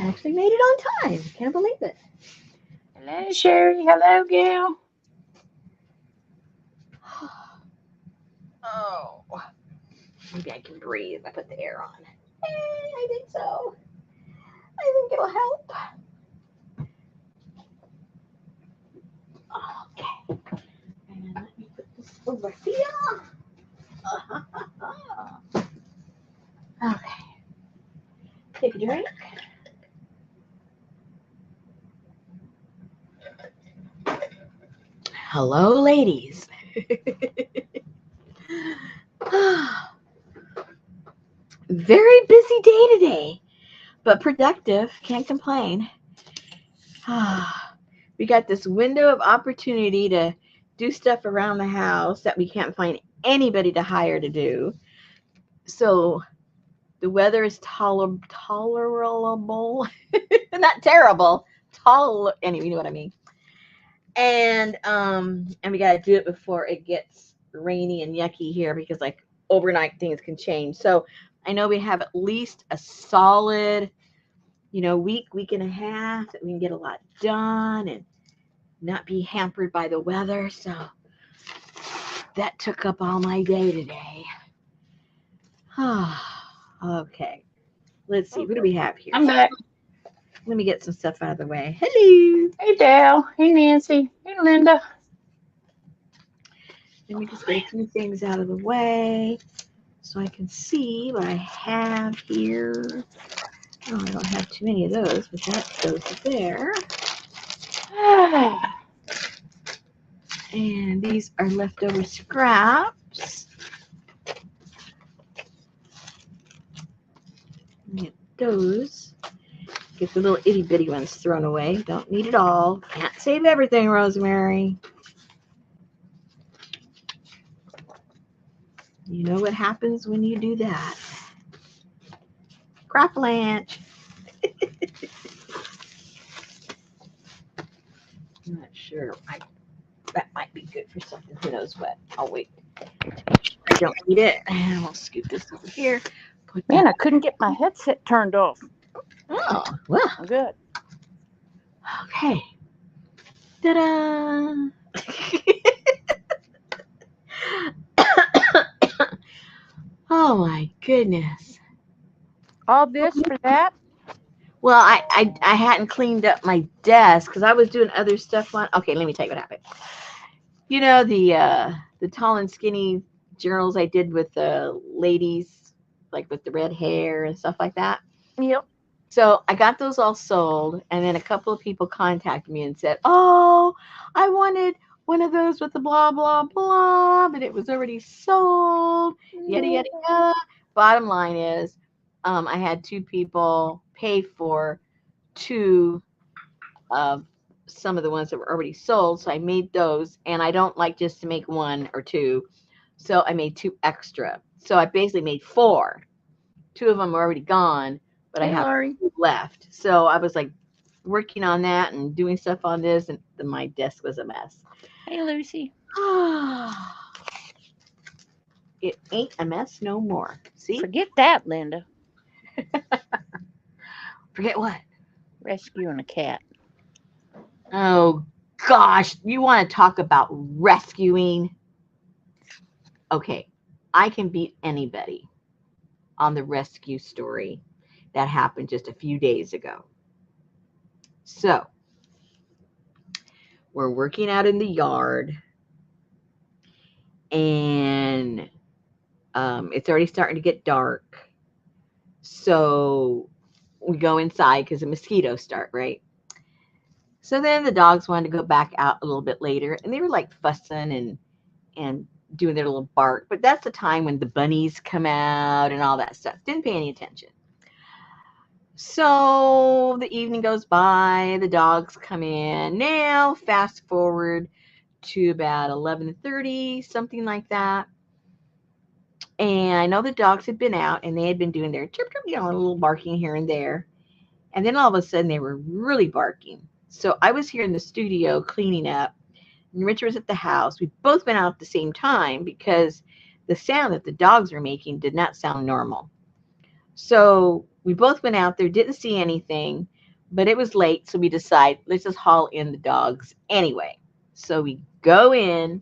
actually made it on time. Can't believe it. Hello, Sherry. Hello, Gail. Oh, maybe I can breathe. I put the air on. I think so. I think it'll help. Okay. And let me put this over here. Okay. Take a drink. Hello, ladies. Very busy day today, but productive. Can't complain. We got this window of opportunity to do stuff around the house that we can't find anybody to hire to do. So the weather is tolerable, not terrible. Anyway, you know what I mean. And we got to do it before it gets rainy and yucky here because like overnight things can change. So I know we have at least a solid, week and a half that we can get a lot done and not be hampered by the weather. So that took up all my day today. Okay. Let's see. What do we have here? I'm back. Let me get some stuff out of the way. Hello. Hey, Dale. Hey, Nancy. Hey, Linda. Let me just get a few things out of the way so I can see what I have here. Oh, I don't have too many of those, but that goes there. And these are leftover scraps. Get those. Get the little itty bitty ones thrown away. Don't need it all. Can't save everything, Rosemary. You know what happens when you do that. Cracklanch. I'm not sure. That might be good for something. Who knows what? I'll wait. I don't need it. And we'll scoot this over here. Man, I couldn't get my headset turned off. Oh, well. I'm good. Okay. Ta-da! Oh my goodness. All this for that? Well, I hadn't cleaned up my desk because I was doing other stuff on. Okay, let me tell you what happened. You know the tall and skinny journals I did with the ladies, like with the red hair and stuff like that. Yep. So I got those all sold, and then a couple of people contacted me and said, "Oh, I wanted one of those with the blah blah blah, but it was already sold." Yada yada yada. Bottom line is, I had two people pay for two of some of the ones that were already sold, so I made those, and I don't like just to make one or two, so I made two extra. So I basically made four. Two of them are already gone, but I Hey, have Laurie. two left. So I was like working on that and doing stuff on this, and my desk was a mess. Hey, Lucy. It ain't a mess no more. See? Forget that, Linda. Forget what? Rescuing a cat. Oh, gosh. You want to talk about rescuing? Okay. I can beat anybody on the rescue story that happened just a few days ago. So, we're working out in the yard, and it's already starting to get dark. So, we go inside because the mosquitoes start, right? So then the dogs wanted to go back out a little bit later, and they were like fussing and doing their little bark. But that's the time when the bunnies come out and all that stuff. Didn't pay any attention. So the evening goes by, the dogs come in. Now, fast forward to about 11:30, something like that. And I know the dogs had been out and they had been doing their chirp, chirp, a little barking here and there. And then all of a sudden they were really barking. So I was here in the studio cleaning up, and Richard was at the house. We both went out at the same time because the sound that the dogs were making did not sound normal. So we both went out there, didn't see anything. But it was late, so we decide let's just haul in the dogs anyway. So we go in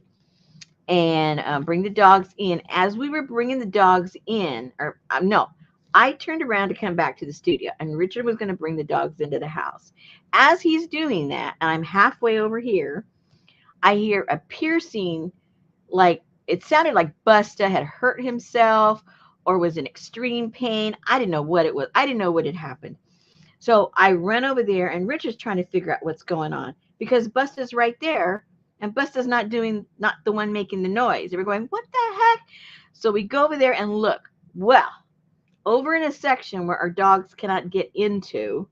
and bring the dogs in. As we were bringing the dogs in, or no, I turned around to come back to the studio, and Richard was going to bring the dogs into the house. As he's doing that, and I'm halfway over here, I hear a piercing, like it sounded like Busta had hurt himself or was in extreme pain. I didn't know what it was. I didn't know what had happened. So I run over there, and Richard's trying to figure out what's going on because Busta's right there, and Busta's not the one making the noise. And we're going, what the heck? So we go over there and look. Well, over in a section where our dogs cannot get into,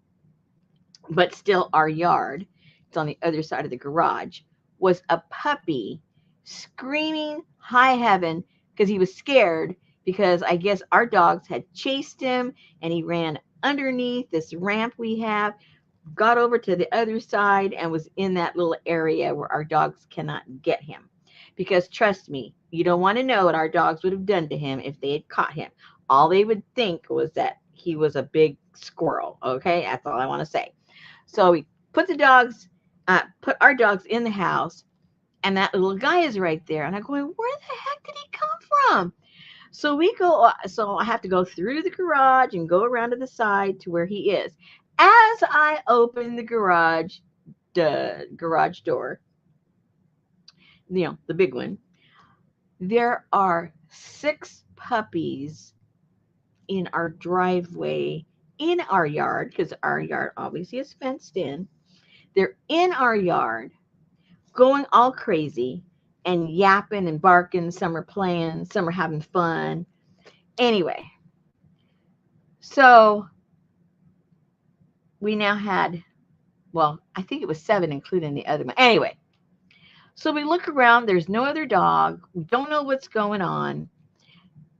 but still our yard, it's on the other side of the garage, was a puppy screaming high heaven because he was scared because I guess our dogs had chased him and he ran underneath this ramp we have, got over to the other side, and was in that little area where our dogs cannot get him. Because trust me, you don't want to know what our dogs would have done to him if they had caught him. All they would think was that he was a big squirrel. Okay, that's all I want to say. So we put our dogs in the house, and that little guy is right there. And I'm going, where the heck did he come from? So so I have to go through the garage and go around to the side to where he is. As I open the garage door, the big one, there are 6 puppies in our driveway in our yard because our yard obviously is fenced in. They're in our yard going all crazy and yapping and barking. Some are playing, some are having fun. Anyway, so we now had, well, I think it was 7, including the other one. Anyway, so we look around. There's no other dog. We don't know what's going on.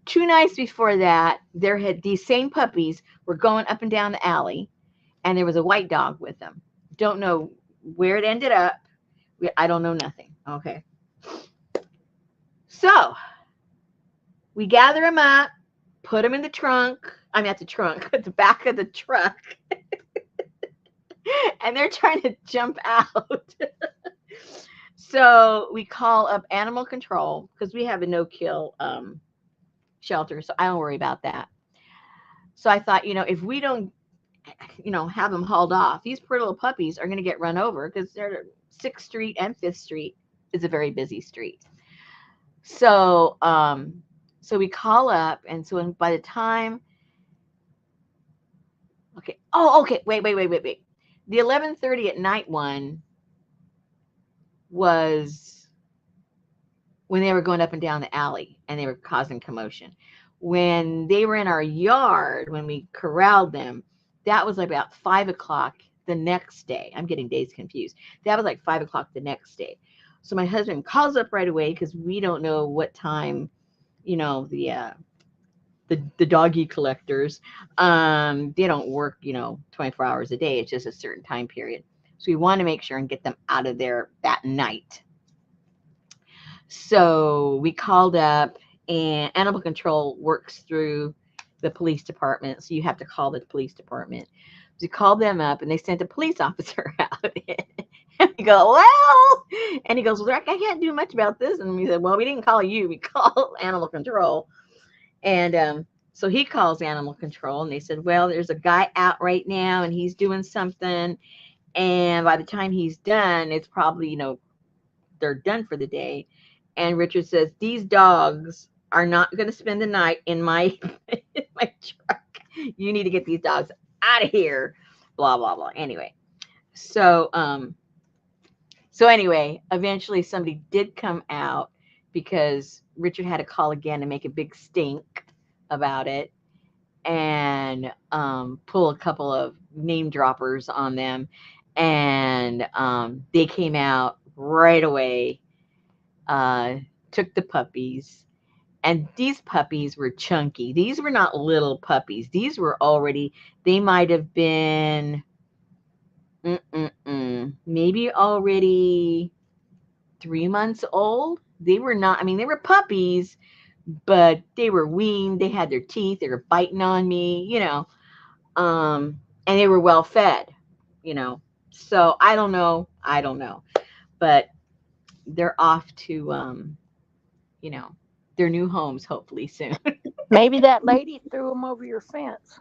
2 nights before that, these same puppies were going up and down the alley, and there was a white dog with them. Don't know where it ended up. I don't know nothing. Okay. So we gather them up, put them in the trunk. I'm at the trunk, at the back of the truck. And they're trying to jump out. So we call up animal control because we have a no-kill shelter, so I don't worry about that. So I thought, if we don't, have them hauled off, these poor little puppies are going to get run over because they're 6th Street and 5th Street is a very busy street. So, so we call up, and so by the time, okay, wait. The 11:30 at night one was when they were going up and down the alley and they were causing commotion. When they were in our yard, when we corralled them, that was about 5 o'clock the next day. I'm getting days confused. That was like 5 o'clock the next day. So my husband calls up right away because we don't know what time, the doggy collectors, they don't work, 24 hours a day. It's just a certain time period. So we want to make sure and get them out of there that night. So we called up, and animal control works through the police department. So you have to call the police department. So we called them up, and they sent a police officer out. And we go, well, and he goes, well, I can't do much about this. And we said, well, we didn't call you. We called animal control. And so he calls animal control, and they said, well, there's a guy out right now, and he's doing something. And by the time he's done, it's probably, they're done for the day. And Richard says, these dogs are not going to spend the night in my truck. You need to get these dogs out of here. Blah, blah, blah. Anyway, so anyway, eventually somebody did come out because Richard had to call again and make a big stink about it and pull a couple of name droppers on them. And they came out right away, took the puppies. And these puppies were chunky. These were not little puppies. These were they might have been maybe already 3 months old. They were not, they were puppies, but they were weaned. They had their teeth. They were biting on me, and they were well fed. you know. So I don't know. I don't know. But they're off to, you know, their new homes hopefully soon. Maybe that lady threw them over your fence.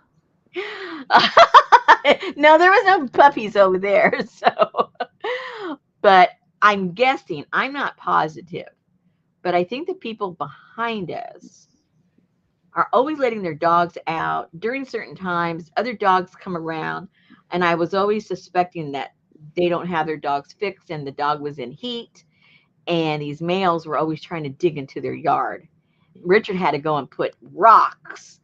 No, there was no puppies over there. So, but I'm guessing, I'm not positive, but I think the people behind us are always letting their dogs out during certain times. Other dogs come around, and I was always suspecting that they don't have their dogs fixed and the dog was in heat. And these males were always trying to dig into their yard. Richard had to go and put rocks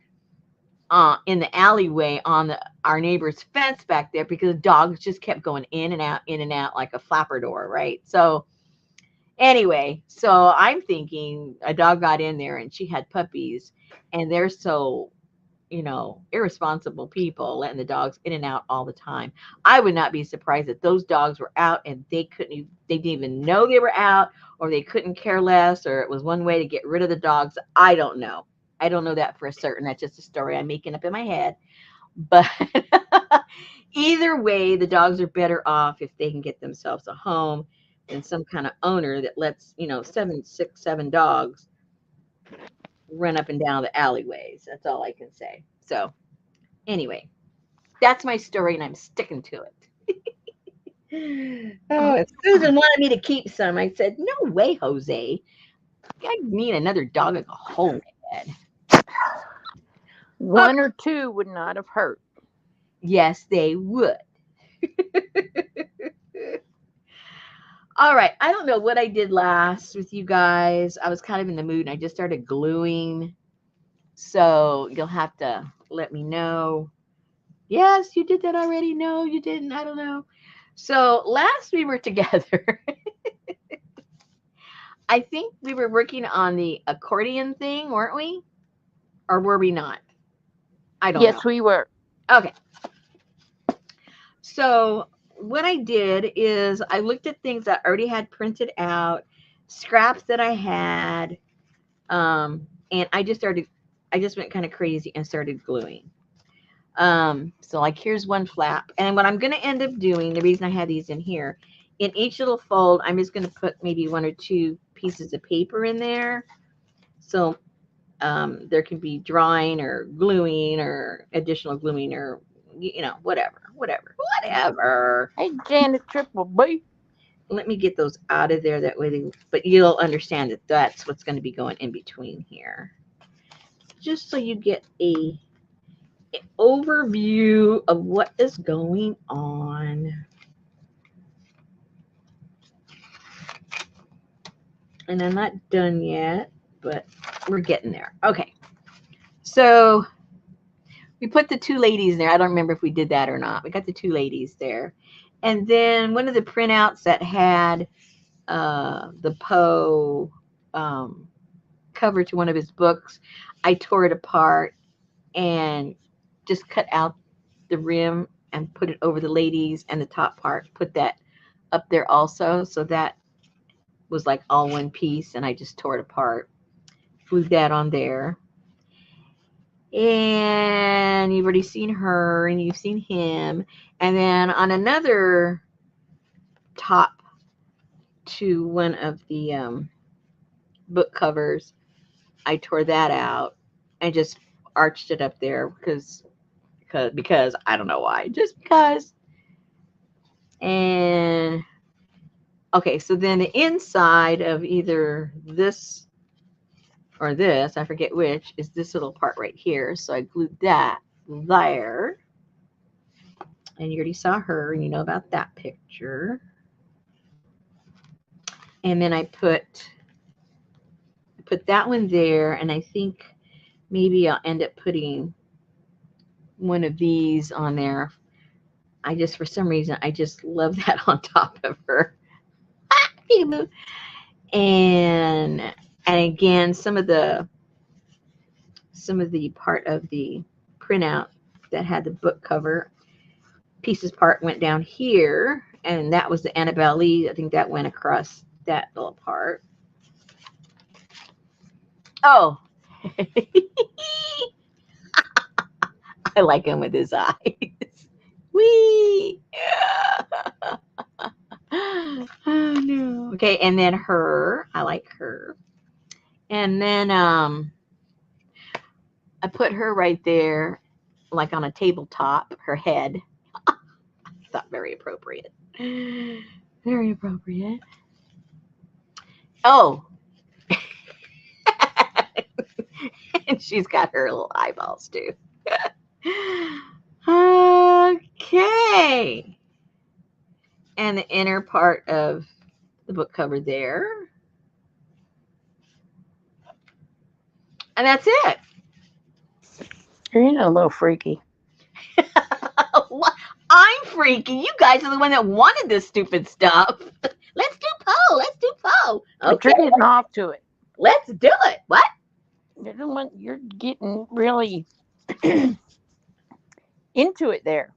in the alleyway on our neighbor's fence back there because dogs just kept going in and out like a flapper door, right? So anyway, so I'm thinking a dog got in there and she had puppies, and they're so, irresponsible people letting the dogs in and out all the time. I would not be surprised if those dogs were out and they didn't even know they were out, or they couldn't care less, or it was one way to get rid of the dogs. I don't know. I don't know that for a certain. That's just a story I'm making up in my head. But either way, the dogs are better off if they can get themselves a home than some kind of owner that lets, seven, six, seven dogs run up and down the alleyways. That's all I can say. So, anyway, that's my story, and I'm sticking to it. Oh, if Susan wanted me to keep some, I said, no way, Jose. I need another dog like a hole in my head. Okay. One or two would not have hurt. Yes, they would. All right. I don't know what I did last with you guys. I was kind of in the mood and I just started gluing. So you'll have to let me know. Yes, you did that already. No, you didn't. I don't know. So last we were together, I think we were working on the accordion thing, weren't we? Or were we not? I don't know. Yes, we were. Okay. So what I did is I looked at things that I already had printed out, scraps that I had, and I just went kind of crazy and started gluing. So like here's one flap, and what I'm going to end up doing, the reason I have these in here, in each little fold, I'm just going to put maybe one or two pieces of paper in there. So there can be drawing or gluing or additional gluing or, whatever. Hey, Janet Triple B. Let me get those out of there that way, but you'll understand that that's what's going to be going in between here. Just so you get an overview of what is going on. And I'm not done yet, but we're getting there. Okay. So we put the two ladies there. I don't remember if we did that or not. We got the two ladies there. And then one of the printouts that had the Poe cover to one of his books, I tore it apart and just cut out the rim and put it over the ladies, and the top part, put that up there also. So that was like all one piece, and I just tore it apart, glued that on there. And you've already seen her and you've seen him. And then on another top to one of the book covers, I tore that out and just arched it up there because I don't know why, just because. And okay, so then the inside of either this or this, I forget which, is this little part right here. So I glued that there. And you already saw her, and you know about that picture. And then I put that one there, and I think maybe I'll end up putting one of these on there. For some reason, I just love that on top of her. And again, some of the part of the printout that had the book cover pieces part went down here, and that was the Annabelle Lee. I think that went across that little part. Oh, I like him with his eyes. Wee. Oh no. Okay, and then her. I like her. And then I put her right there, like on a tabletop, her head. I thought very appropriate. Very appropriate. Oh, and she's got her little eyeballs too. Okay. And the inner part of the book cover there. And that's it. You're getting a little freaky. I'm freaky. You guys are the one that wanted this stupid stuff. Let's do Poe. Let's do Poe. But Okay, you're getting off to it. let's do it. What? You're getting really into it there.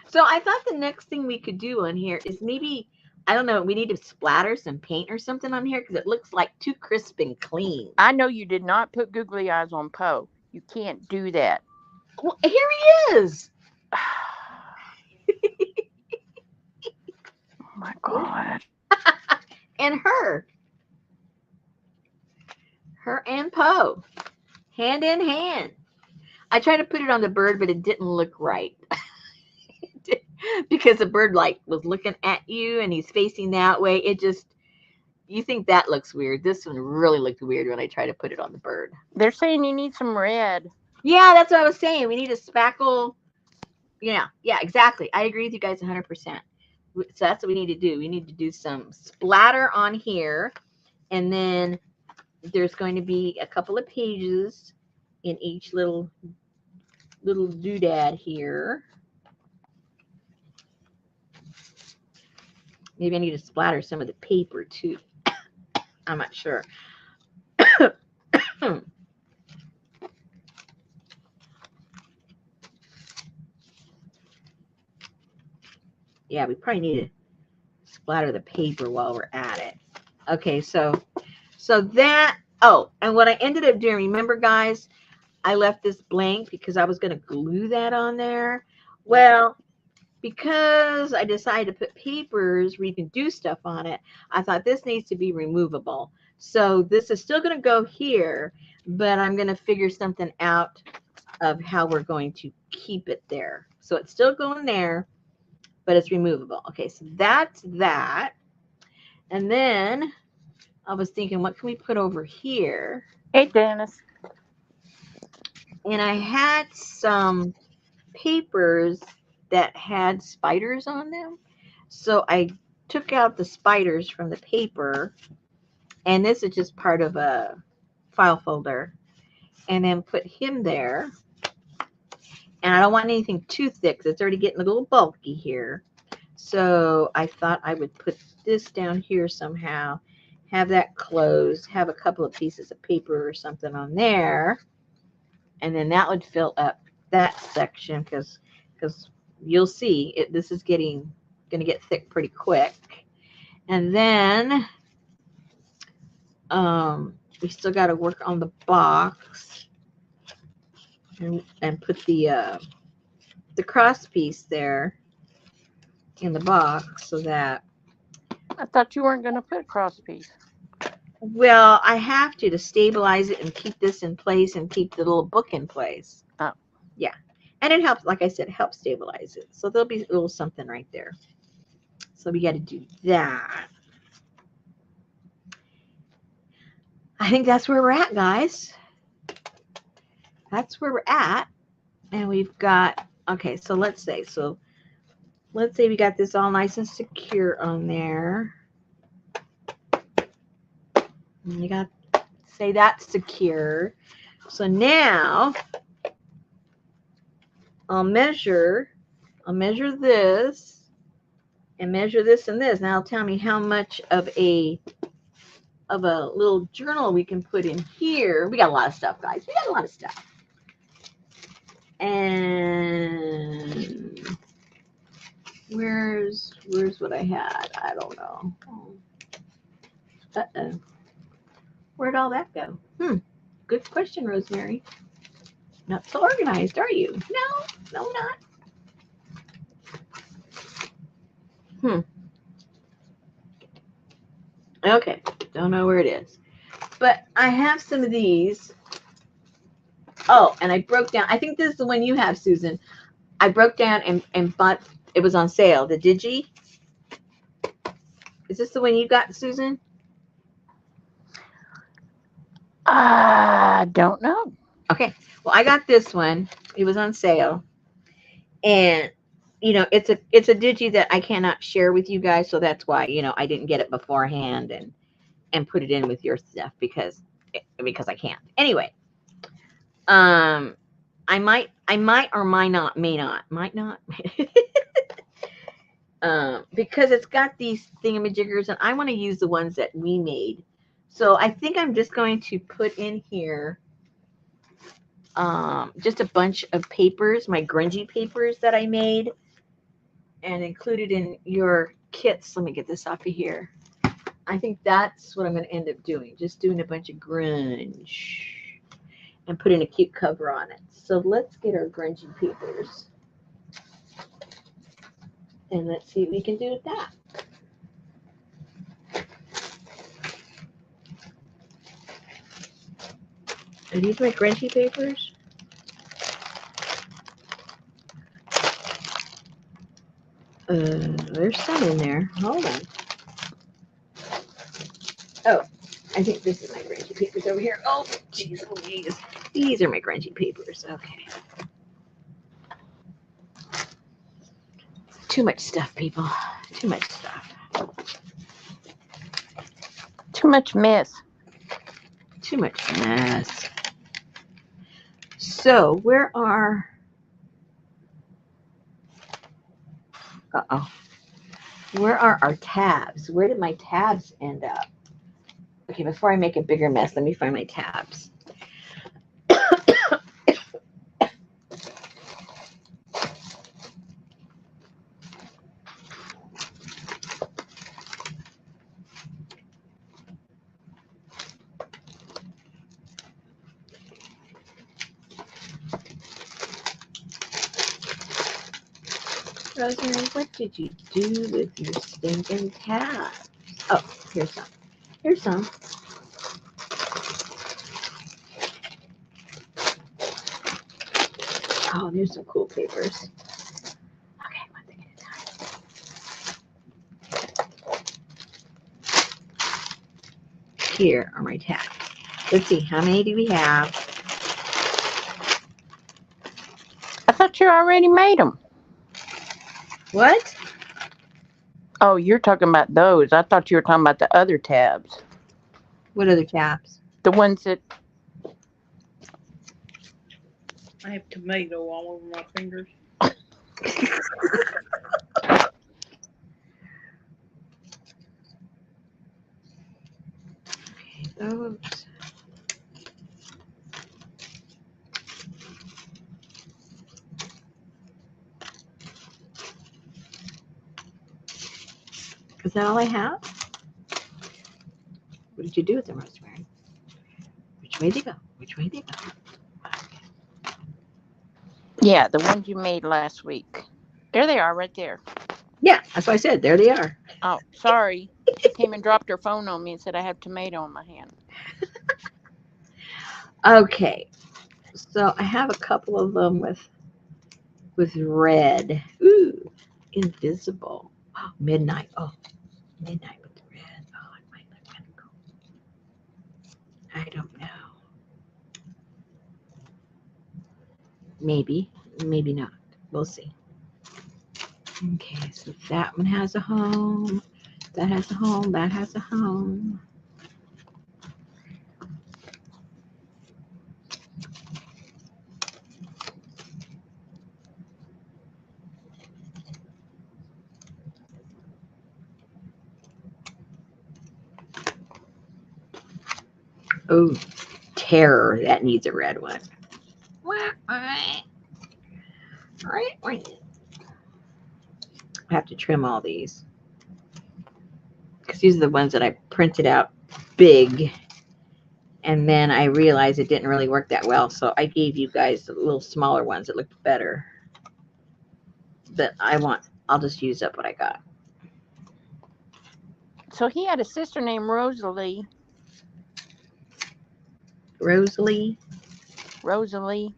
So I thought the next thing we could do on here is maybe, I don't know, we need to splatter some paint or something on here because it looks like too crisp and clean. I know you did not put googly eyes on Poe. You can't do that. Well, here he is. Oh my God. And her. Her and Poe. Hand in hand. I tried to put it on the bird, but it didn't look right. Because the bird like was looking at you and he's facing that way. It just, you think that looks weird. This one really looked weird when I tried to put it on the bird. They're saying you need some red. Yeah, that's what I was saying. We need a spackle. Yeah, exactly. I agree with you guys 100%. So that's what we need to do. We need to do some splatter on here. And then there's going to be a couple of pages in each little doodad here. Maybe I need to splatter some of the paper too. I'm not sure. Yeah, we probably need to splatter the paper while we're at it. Okay, so that, oh, and what I ended up doing, remember guys, I left this blank because I was going to glue that on there. Well, because I decided to put papers where you can do stuff on it, I thought this needs to be removable. So this is still going to go here, but I'm going to figure something out of how we're going to keep it there. So it's still going there, but it's removable. Okay, so that's that. And then I was thinking, what can we put over here? Hey, Dennis. And I had some papers that had spiders on them. So I took out the spiders from the paper, and this is just part of a file folder, and then put him there. And I don't want anything too thick because it's already getting a little bulky here. So I thought I would put this down here somehow, have that closed, have a couple of pieces of paper or something on there, and then that would fill up that section because you'll see it. This is going to get thick pretty quick. And then we still got to work on the box and put the cross piece there in the box so that. I thought you weren't going to put cross piece. Well, I have to stabilize it and keep this in place and keep the little book in place. Oh. Yeah. And it helps, like I said, it helps stabilize it. So there'll be a little something right there. So we got to do that. I think that's where we're at, guys. That's where we're at. And we've got, okay, so let's say we got this all nice and secure on there. And you got to say that's secure. So now I'll measure this and measure this and this. Now tell me how much of a little journal we can put in here. We got a lot of stuff, guys. We got a lot of stuff. And where's what I had? I don't know. Uh-oh. Where'd all that go? Good question, Rosemary. Not so organized, are you? No, not. Okay, don't know where it is. But I have some of these. Oh, and I broke down. I think this is the one you have, Susan. I broke down and bought, it was on sale, the Digi. Is this the one you got, Susan? I don't know. Okay, well, I got this one. It was on sale. And, it's a Digi that I cannot share with you guys. So that's why, I didn't get it beforehand and put it in with your stuff because I can't. Anyway, I might or might not, might not. Because it's got these thingamajiggers, and I want to use the ones that we made. So I think I'm just going to put in here just a bunch of papers, my grungy papers that I made, and included in your kits. Let me get this off of here. I think that's what I'm going to end up doing, just doing a bunch of grunge and putting a cute cover on it. So let's get our grungy papers. And let's see what we can do with that. Are these my grungy papers? There's some in there. Hold on. Oh, I think this is my grungy papers over here. Oh, jeez, oh, jeez. These are my grungy papers. Okay. Too much stuff, people. Too much stuff. Too much mess. Too much mess. So, where are... Uh-oh. Where are our tabs? Where did my tabs end up? Okay, before I make a bigger mess, let me find my tabs. Rosemary, what did you do with your stinking tabs? Oh, here's some. Here's some. Oh, there's some cool papers. Okay, one thing at a time. Here are my tabs. Let's see, how many do we have? I thought you already made them. What? Oh, you're talking about those. I thought you were talking about the other tabs. What other tabs? The ones that... I have tomato all over my fingers. Those. Is that all I have? What did you do with them, Rosemary? Which way they go? Which way they go? Yeah, the ones you made last week. There they are, right there. Yeah, that's what I said. There they are. Oh, sorry. She came and dropped her phone on me and said I have tomato in my hand. Okay, so I have a couple of them with red. Ooh, invisible. Oh, midnight. Oh, midnight with the red. Oh, it might look kind of cool. I don't know. Maybe, maybe not. We'll see. Okay, so that one has a home. That has a home. That has a home. Oh, terror. That needs a red one. I have to trim all these because these are the ones that I printed out big And then I realized it didn't really work that well, so I gave you guys the little smaller ones that looked better. But I'll just use up what I got. So he had a sister named Rosalie. Rosalie. Rosalie.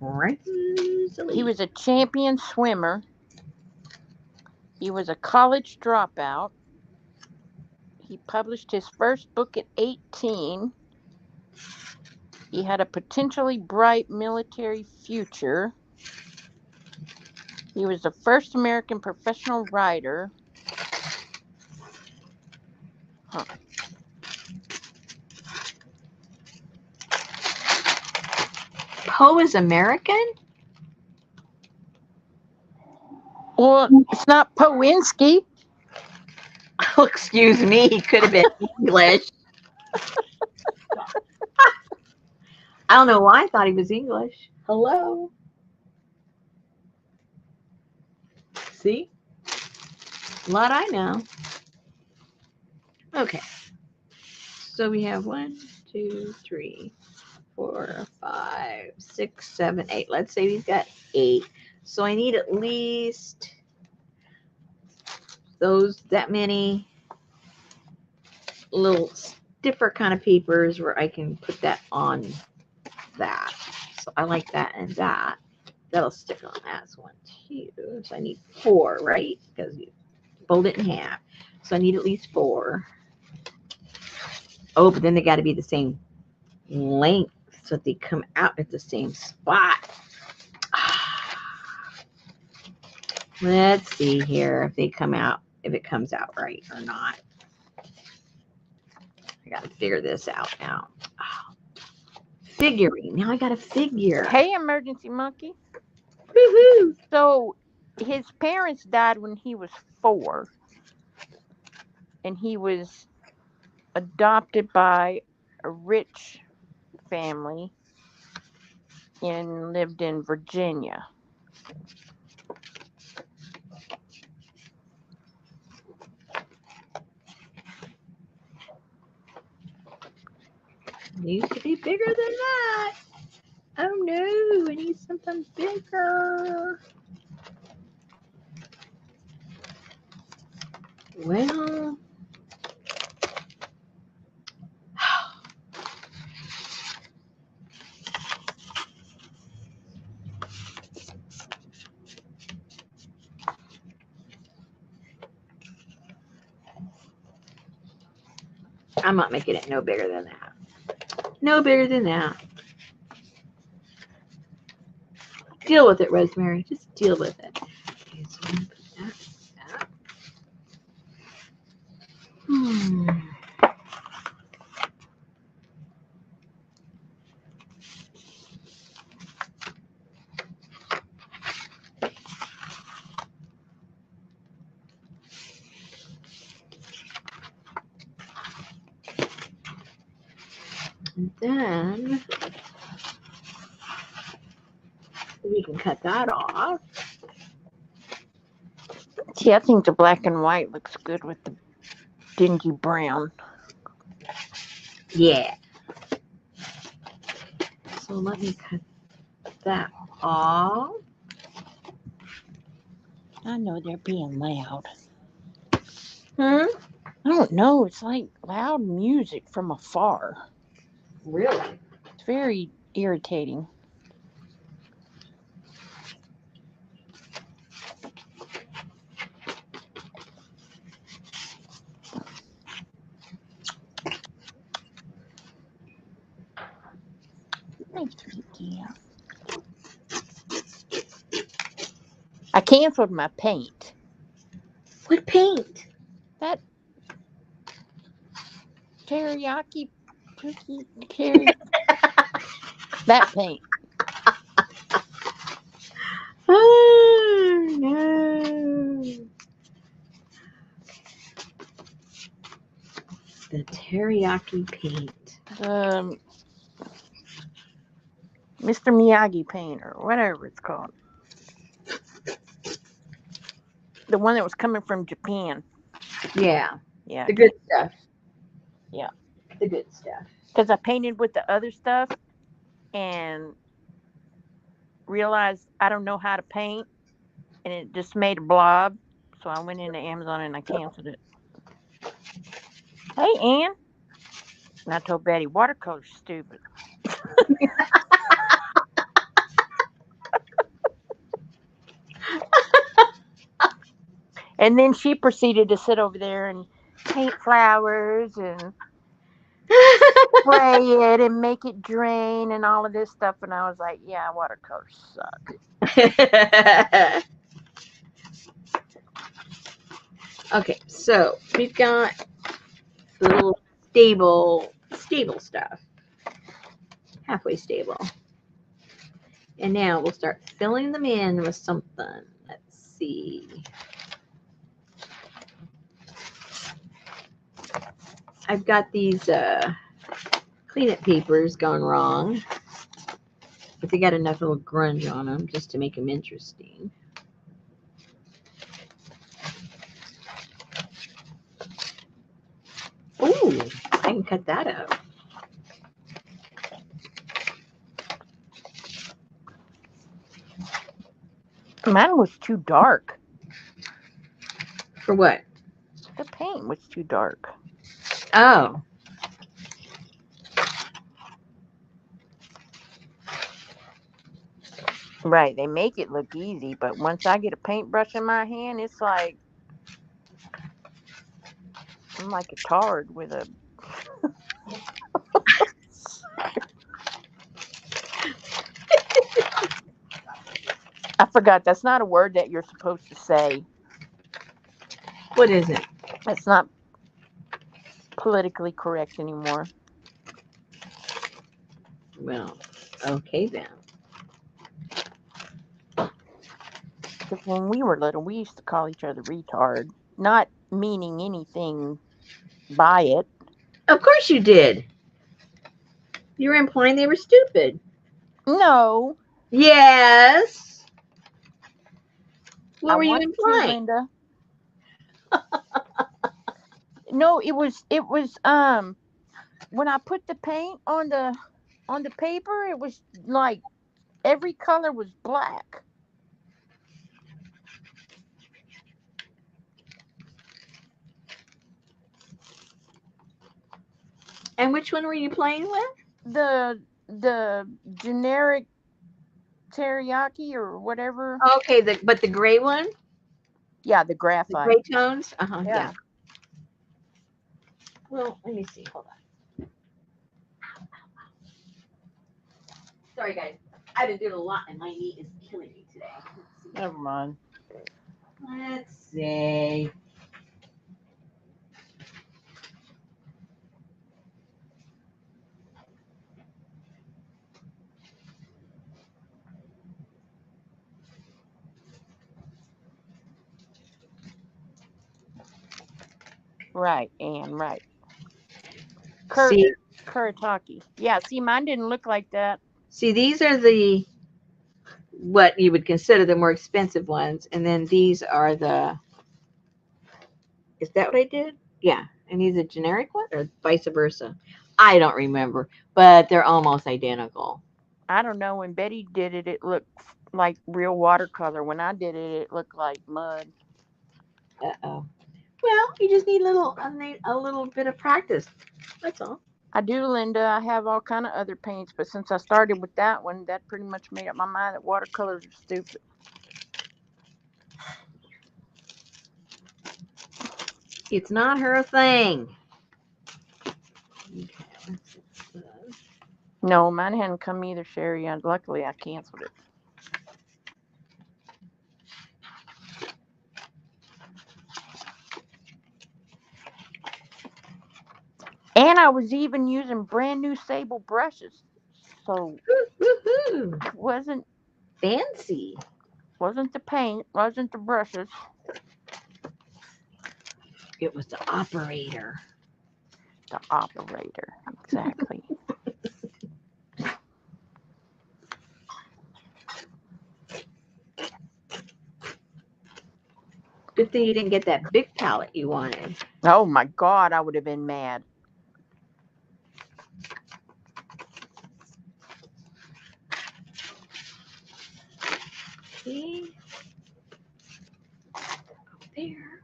Rosalie. He was a champion swimmer. He was a college dropout. He published his first book at 18. He had a potentially bright military future. He was the first American professional writer. Huh. Poe is American? Well, it's not Powinski. Oh, excuse me. He could have been English. I don't know why I thought he was English. Hello. See? A lot I know. Okay. So we have 1, 2, 3, 4, 5, 6, 7, 8. Let's say we've got 8. So I need at least that many little stiffer kind of papers where I can put that on that. So I like that and that. That'll stick on that. That's 1, 2. So I need 4, right? Because you fold it in half. So I need at least 4. Oh, but then they got to be the same length so that they come out at the same spot. Let's see here if they come out, if it comes out right or not. I got to figure this out now. Figuring. Now I got to figure. Hey, emergency monkey. Woohoo! So his parents died when he was 4. And he was adopted by a rich family and lived in Virginia. Needs to be bigger than that. Oh no, I need something bigger. Well, I'm not making it no bigger than that. No bigger than that. Deal with it, Rosemary. Just deal with it. Okay, so I'm gonna put that. And then we can cut that off. See, I think the black and white looks good with the dingy brown. Yeah. So let me cut that off. I know they're being loud. Hmm? I don't know. It's like loud music from afar. Really? It's very irritating. I canceled my paint. What paint? That teriyaki cookie that paint. Oh no. The teriyaki paint. Mr. Miyagi paint or whatever it's called. The one that was coming from Japan. Yeah. Yeah. The good stuff. Yeah. The good stuff. because I painted with the other stuff and realized I don't know how to paint, and it just made a blob. So I went into Amazon and I canceled it. Hey, Ann. And I told Betty, watercolor's stupid. And then she proceeded to sit over there and paint flowers and spray it and make it drain and all of this stuff. And I was like, yeah, watercolors suck. Okay, so we've got the little stable stuff, halfway stable. And now we'll start filling them in with something. Let's see. I've got these cleanup papers going wrong, but they got enough little grunge on them just to make them interesting. Ooh, I can cut that up. Mine was too dark. For what? The paint was too dark. Oh. Right, they make it look easy, but once I get a paintbrush in my hand, it's like I'm like a tard with a. I forgot that's not a word that you're supposed to say. What is it? It's not politically correct anymore. Well, okay then. Because when we were little, we used to call each other retard, not meaning anything by it. Of course you did. You were implying they were stupid. No, Yes. What I were you wanted to, implying? Linda. No, it was when I put the paint on the paper, it was like every color was black. And which one were you playing with? The generic teriyaki or whatever. Okay, but the gray one, Yeah, the the graphite. gray tones. Yeah. Yeah. Well, let me see. Hold on. Sorry, guys. I've been doing a lot, and my knee is killing me today. Never mind. Let's see. Right, and right. See, Kurataki. Yeah, see, mine didn't look like that. these are the what you would consider the more expensive ones, and then these are the. Is that what I did? Yeah, and these are generic one, or vice versa. I don't remember, but they're almost identical. I don't know. When Betty did it, it looked like real watercolor. When I did it, it looked like mud. Uh-oh. Well, you just need a little bit of practice. That's all. I do, Linda. I have all kind of other paints, but since I started with that one, that pretty much made up my mind that watercolors are stupid. It's not her thing. No, mine hadn't come either, Sherry. And luckily, I canceled it. And I was even using brand new sable brushes, so Woohoo! it Fancy. wasn't the paint, wasn't the brushes. It was the operator. The operator, exactly. Good thing you didn't get that big palette you wanted. Oh my God, I would have been mad. See? There.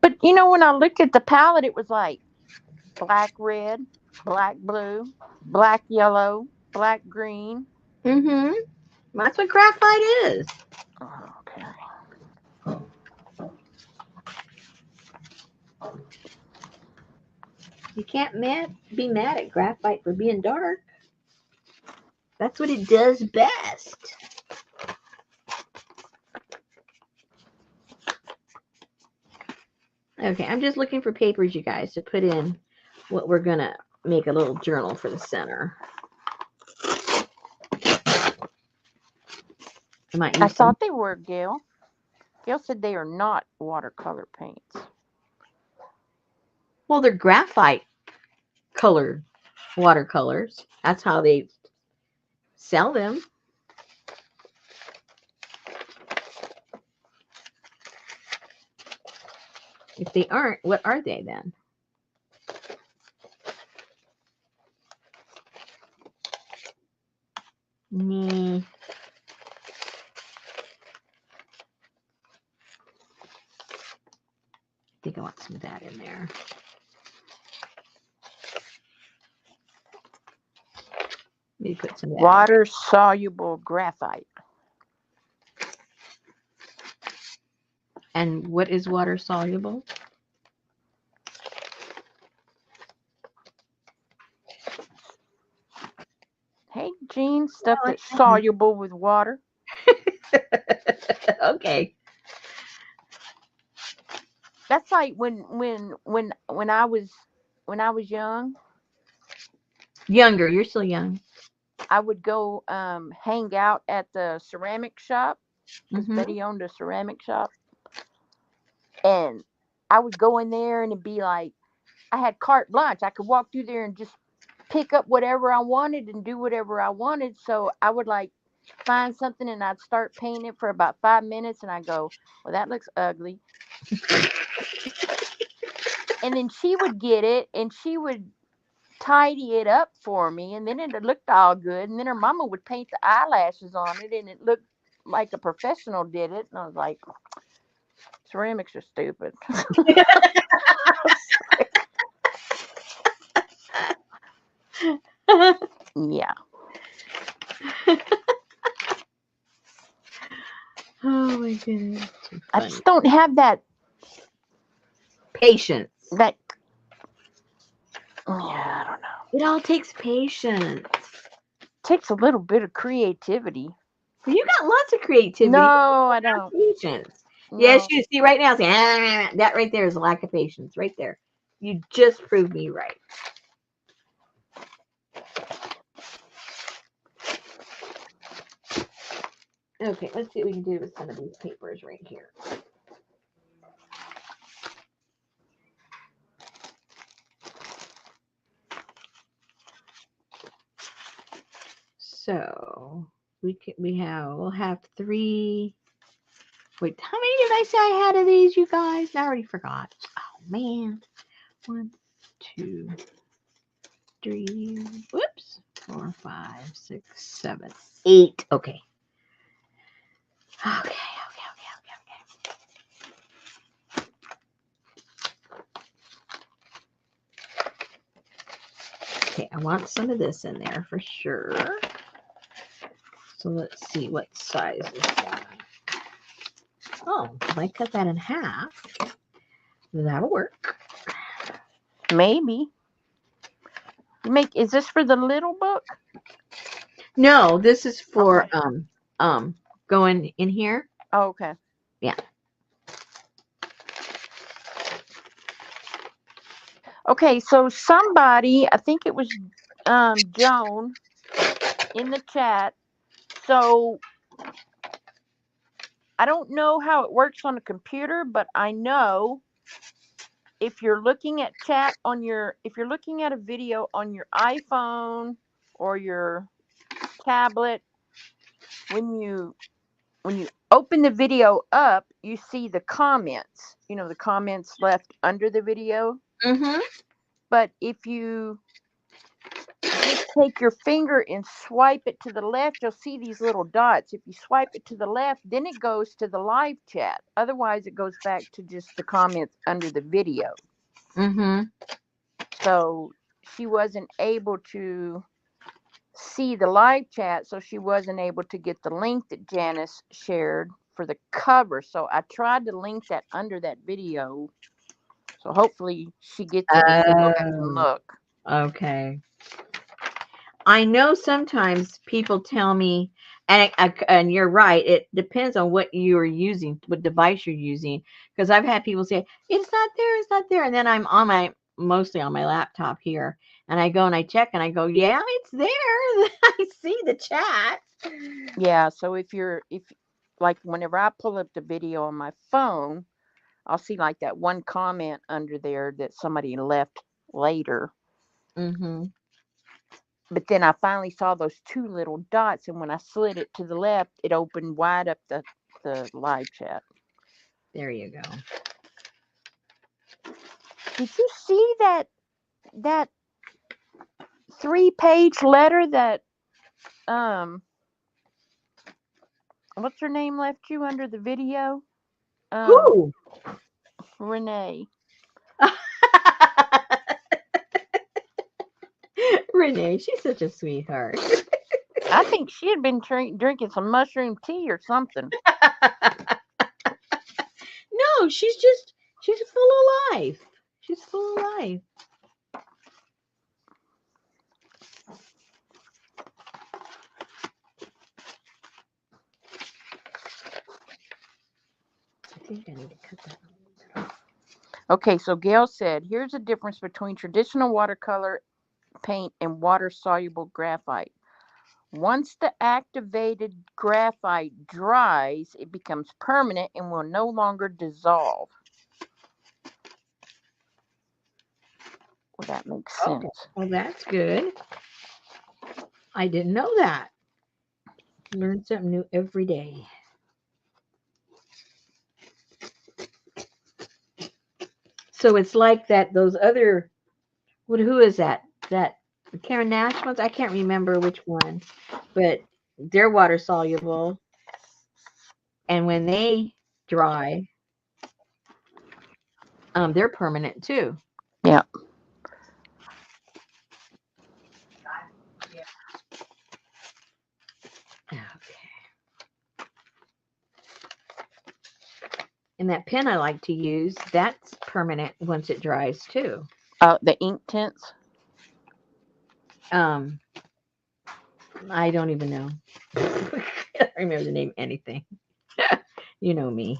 But you know, when I looked at the palette, it was like black red, black blue, black yellow, black green. Mm-hmm. That's what graphite is. Okay. You can't be mad at graphite for being dark. That's what it does best. Okay, I'm just looking for papers, you guys, to put in what we're going to make a little journal for the center. I might I use some. thought they were, Gail. Gail said they are not watercolor paints. Well, they're graphite colored watercolors. That's how they sell them. If they aren't, what are they then? Nee. I think I want some of that in there. Maybe put some of that. Water soluble graphite. And what is water soluble? Hey, Jean, stuff that's soluble with water. Okay. That's like when I was young. Younger. You're still young. I would go hang out at the ceramic shop because Mm-hmm. Betty owned a ceramic shop, and I would go in there and it'd be like I had carte blanche. I could walk through there and just pick up whatever I wanted and do whatever I wanted. So I would like find something and I'd start painting it for about 5 minutes, and I go, "Well, that looks ugly." And then she would get it and she would tidy it up for me, and then it looked all good, and then her mama would paint the eyelashes on it and it looked like a professional did it, and I was like, ceramics are stupid. Yeah. Oh my goodness. I just don't have that Patience. that yeah, I don't know. It all takes patience. Takes a little bit of creativity. You got lots of creativity. No, I don't. Patience. No. Yes, you see right now. Saying, that right there is a lack of patience. Right there. You just proved me right. Okay, let's see what we can do with some of these papers right here. So we'll have 3. Wait, how many did I say I had of these, you guys? I already forgot. Oh man. 1, 2, 3. Whoops. 4, 5, 6, 7, 8. Okay. Okay. Okay, I want some of this in there for sure. So let's see what size is that. Oh, if I cut that in half, that'll work. Maybe. Is this for the little book? No, this is for Okay. Going in here. Oh, okay. Yeah. Okay, so somebody, I think it was Joan in the chat. So I don't know how it works on a computer, but I know if you're looking at if you're looking at a video on your iPhone or your tablet, when you open the video up, you see the comments, the comments left under the video. Mm-hmm. But if you just take your finger and swipe it to the left, you'll see these little dots. If you swipe it to the left, then it goes to the live chat. Otherwise, it goes back to just the comments under the video. Mm-hmm. So she wasn't able to see the live chat, so she wasn't able to get the link that Janice shared for the cover. So I tried to link that under that video. So hopefully she gets it and can go back and Oh, look. okay. I know sometimes people tell me, and you're right. It depends on what you are using, what device you're using. Because I've had people say it's not there, and then I'm on mostly on my laptop here, and I go and I check, and I go, yeah, it's there. I see the chat. Yeah, so if like whenever I pull up the video on my phone, I'll see like that one comment under there that somebody left later. Mm-hmm. But then I finally saw those two little dots, and when I slid it to the left, it opened wide up the live chat. There you go. Did you see that 3-page letter that what's her name left you under the video? Who? Renee. Renee, she's such a sweetheart. I think she had been drinking some mushroom tea or something. No, she's full of life. She's full of life. I think I need to cut that off. Okay, so Gail said, here's the difference between traditional watercolor paint and water-soluble graphite. Once the activated graphite dries, it becomes permanent and will no longer dissolve. Well, that makes Okay. sense. Well, that's good. I didn't know that. Learn something new every day. So it's like that. Those other. Who is that? That Karen Nash ones? I can't remember which one, but they're water soluble, and when they dry, they're permanent too. Yeah. Okay. And that pen I like to use, that's permanent once it dries too. The ink tints. I don't even know. I can't remember the name of anything. You know me.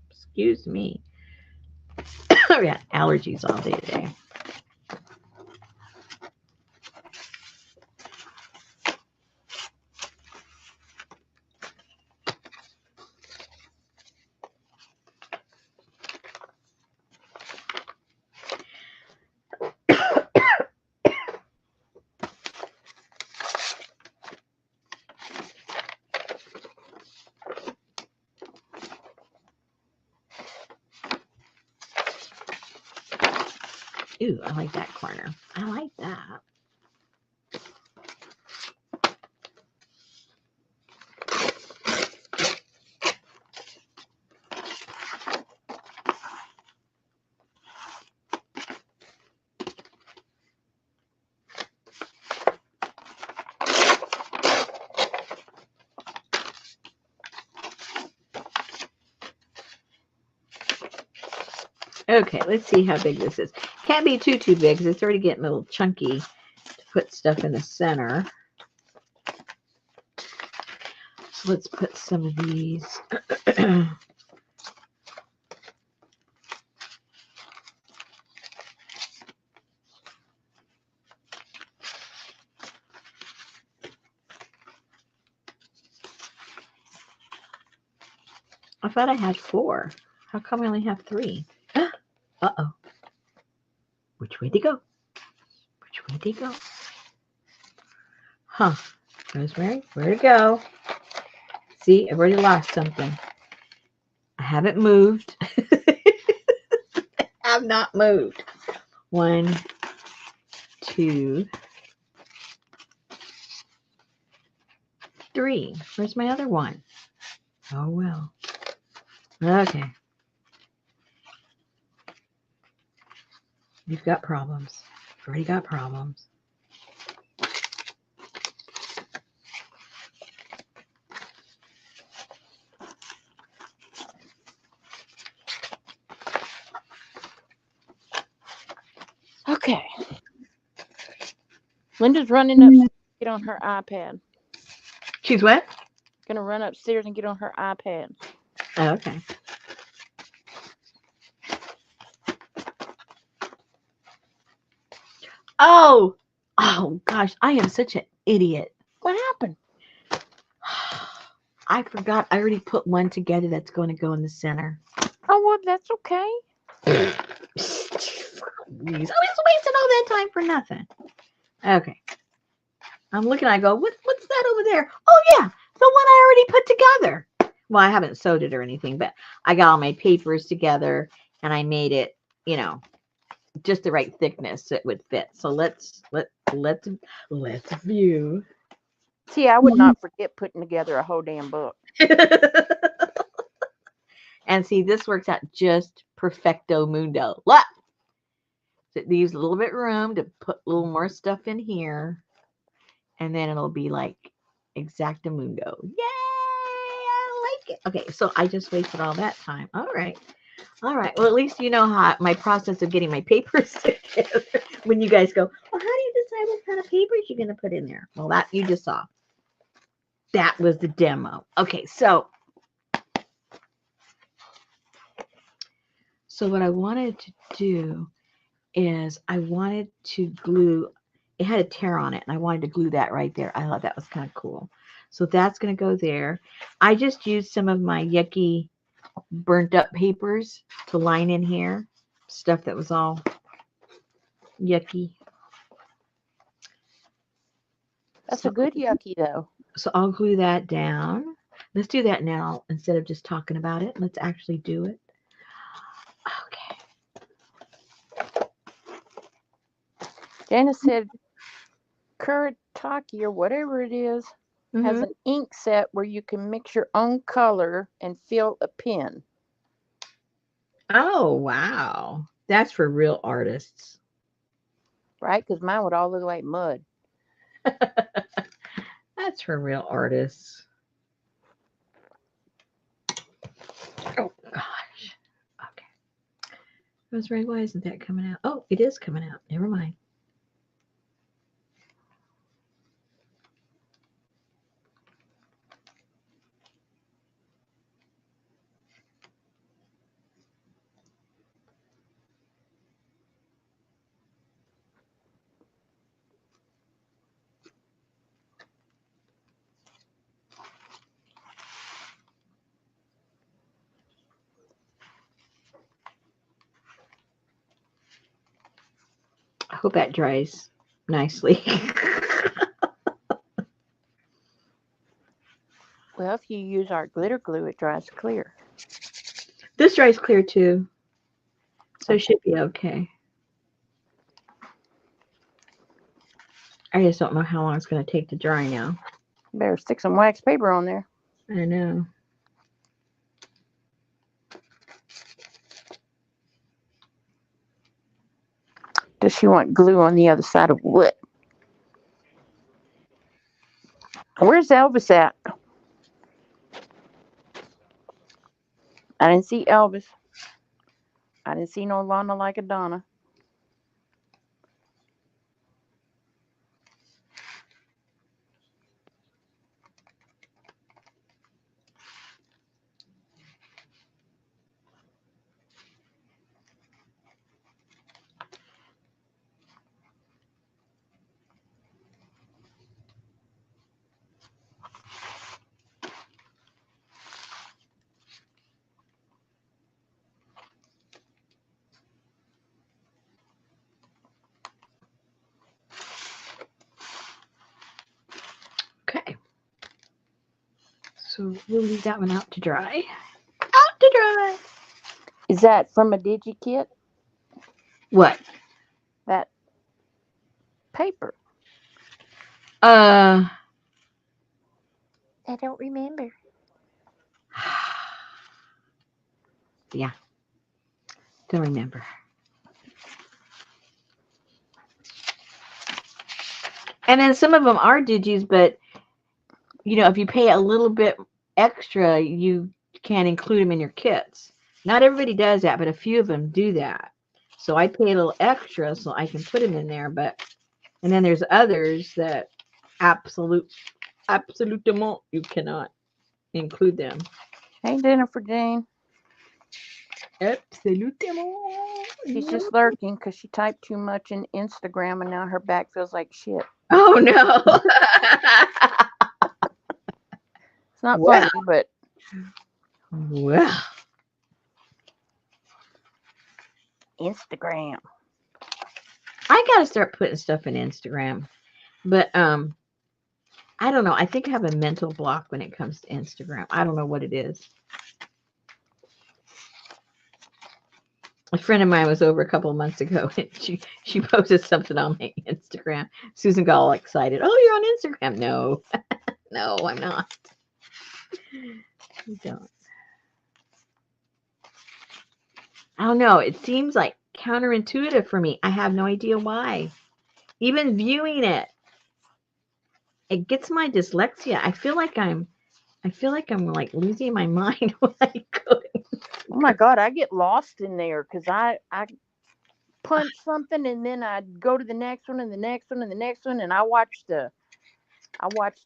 Excuse me. I got allergies all day today. Ooh, I like that corner. I like that. Okay, let's see how big this is. Can't be too big because it's already getting a little chunky to put stuff in the center. So let's put some of these. I thought I had 4. How come I only have 3? Uh-oh. Which way to go? Which way to go? Huh. Rosemary, where to go? See, I've already lost something. I haven't moved. I have not moved. 1, 2, 3. Where's my other one? Oh, well. Okay. You've got problems. You've already got problems. Okay. Linda's running up to get on her iPad. She's what? Gonna run upstairs and get on her iPad. Oh, okay. Oh! Oh, gosh. I am such an idiot. What happened? I forgot. I already put one together that's going to go in the center. Oh, well, that's okay. Jeez, I was wasting all that time for nothing. Okay. I'm looking, I go, what's that over there? Oh, yeah, the one I already put together. Well, I haven't sewed it or anything, but I got all my papers together, and I made it, just the right thickness so it would fit. So let's view. See, I would not forget putting together a whole damn book. And see, this works out just perfecto mundo. Look! So it leaves a little bit room to put a little more stuff in here. And then it'll be like exactamundo. Yay! I like it. Okay, so I just wasted all that time. All right. All right. Well, at least you know how my process of getting my papers together. When you guys go, well, how do you decide what kind of papers you're going to put in there? Well, that you just saw. That was the demo. Okay, so what I wanted to do is I wanted to glue, it had a tear on it, and I wanted to glue that right there. I thought that was kind of cool. So that's going to go there. I just used some of my yucky burnt up papers to line in here. Stuff that was all yucky. That's a good yucky, though. So I'll glue that down. Let's do that now instead of just talking about it. Let's actually do it. Okay. Janice said Kuretake or whatever it is has an ink set where you can mix your own color and fill a pen. Oh, wow. That's for real artists. Right? Because mine would all look like mud. That's for real artists. Oh, gosh. Okay. Rosemary, why isn't that coming out? Oh, it is coming out. Never mind. I hope that dries nicely. Well, if you use our glitter glue, it dries clear. This dries clear too. So it should be okay. I just don't know how long it's going to take to dry now. Better stick some wax paper on there. I know. Does she want glue on the other side of what? Where's Elvis at? I didn't see Elvis. I didn't see no Lana like a Donna. So we'll leave that one out to dry. Out to dry. Is that from a DigiKit? What? That paper. Uh. I don't remember. Yeah. Don't remember. And then some of them are digis, but if you pay a little bit extra, you can include them in your kits. Not everybody does that, but a few of them do that. So I pay a little extra so I can put them in there. And then there's others that absolutement you cannot include them. Hey, dinner for Jane. Absolutement. She's just lurking because she typed too much in Instagram and now her back feels like shit. Oh no. It's not funny, but. Well. Instagram. I gotta start putting stuff in Instagram. But I don't know. I think I have a mental block when it comes to Instagram. I don't know what it is. A friend of mine was over a couple of months ago and she posted something on my Instagram. Susan got all excited. Oh, you're on Instagram. No. No, I'm not. I don't. I don't know. It seems like counterintuitive for me. I have no idea why. Even viewing it gets my dyslexia. I feel like I'm like losing my mind when I go. Oh my God, I get lost in there because I punch something and then I go to the next one and the next one and the next one and I watch the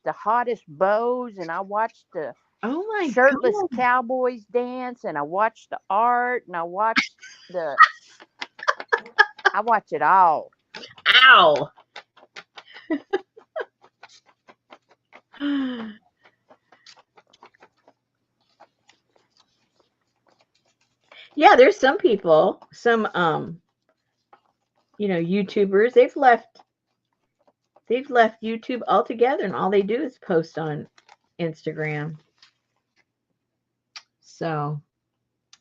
hottest bows and I watch the Oh my shirtless God. cowboys dance and I watch the art and I watch it all. Ow. Yeah, there's some people, some YouTubers, they've left YouTube altogether and all they do is post on Instagram. So,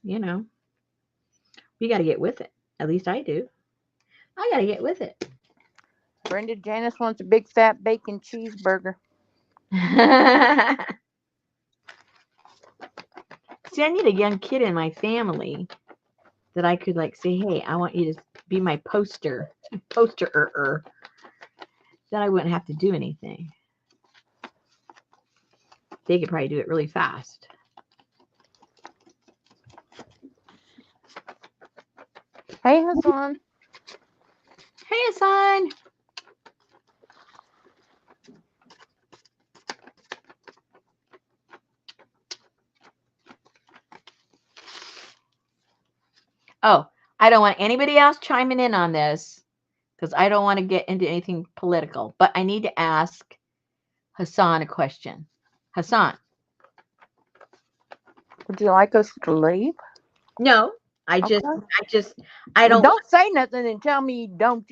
we got to get with it. At least I do. I got to get with it. Brenda Janice wants a big fat bacon cheeseburger. See, I need a young kid in my family that I could say, hey, I want you to be my poster. Then I wouldn't have to do anything. They could probably do it really fast. Hey, Hassan. Hey, Hassan. Oh, I don't want anybody else chiming in on this because I don't want to get into anything political. But I need to ask Hassan a question. Hassan. Would you like us to leave? No, I don't. Don't say nothing and tell me don't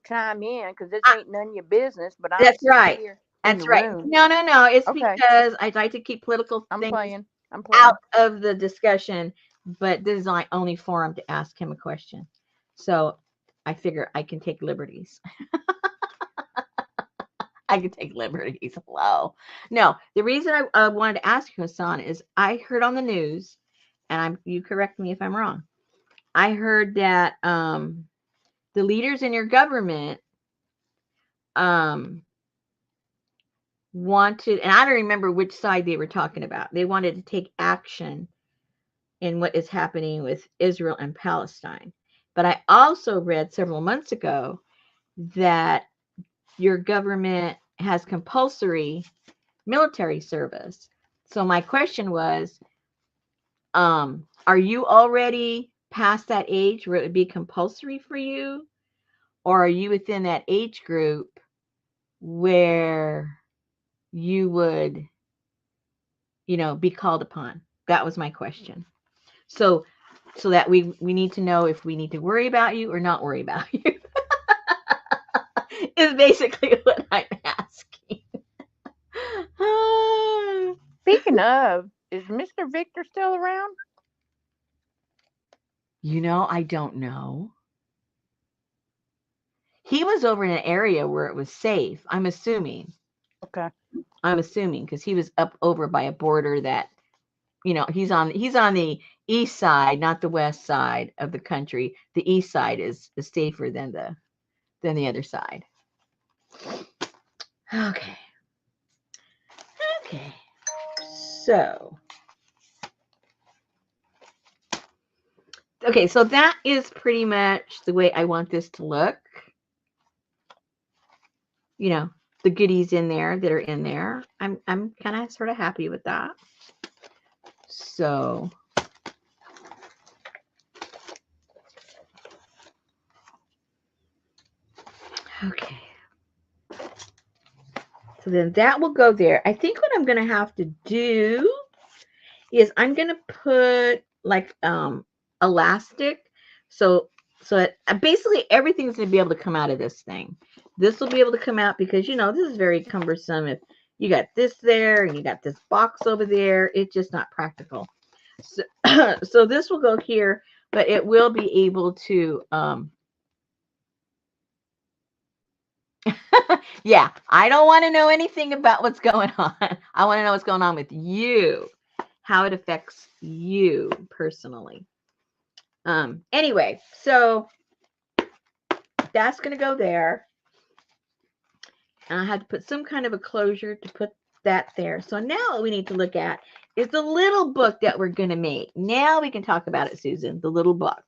chime in because this ain't none of your business. But that's right. Here that's right. Room. No. It's okay. Because I'd like to keep political things out of the discussion. But this is my only forum to ask him a question. So I figure I can take liberties. I can take liberties. Hello. No, the reason I wanted to ask you, Hassan, is I heard on the news, and you correct me if I'm wrong. I heard that the leaders in your government wanted, and I don't remember which side they were talking about. They wanted to take action in what is happening with Israel and Palestine. But I also read several months ago that your government has compulsory military service. So my question was, are you already past that age where it would be compulsory for you? Or are you within that age group where you would, be called upon? That was my question. So that we need to know if we need to worry about you or not worry about you. Is basically what I'm asking. Speaking of, is Mr. Victor still around? You know, I don't know. He was over in an area where it was safe. I'm assuming. Okay. Because he was up over by a border that, he's on the east side, not the west side of the country. The east side is safer than the other side. Okay. Okay. So, okay, so that is pretty much the way I want this to look. The goodies in there that are in there. I'm kind of sort of happy with that. So, okay. So then that will go there. I think what I'm going to have to do is I'm going to put like elastic. So basically everything's going to be able to come out of this thing. This will be able to come out because, this is very cumbersome. If you got this there and you got this box over there, it's just not practical. So, so this will go here, but it will be able to, yeah, I don't want to know anything about what's going on. I want to know what's going on with you, how it affects you personally. Anyway, so that's going to go there. And I had to put some kind of a closure to put that there. So now what we need to look at is the little book that we're going to make. Now we can talk about it, Susan, the little book.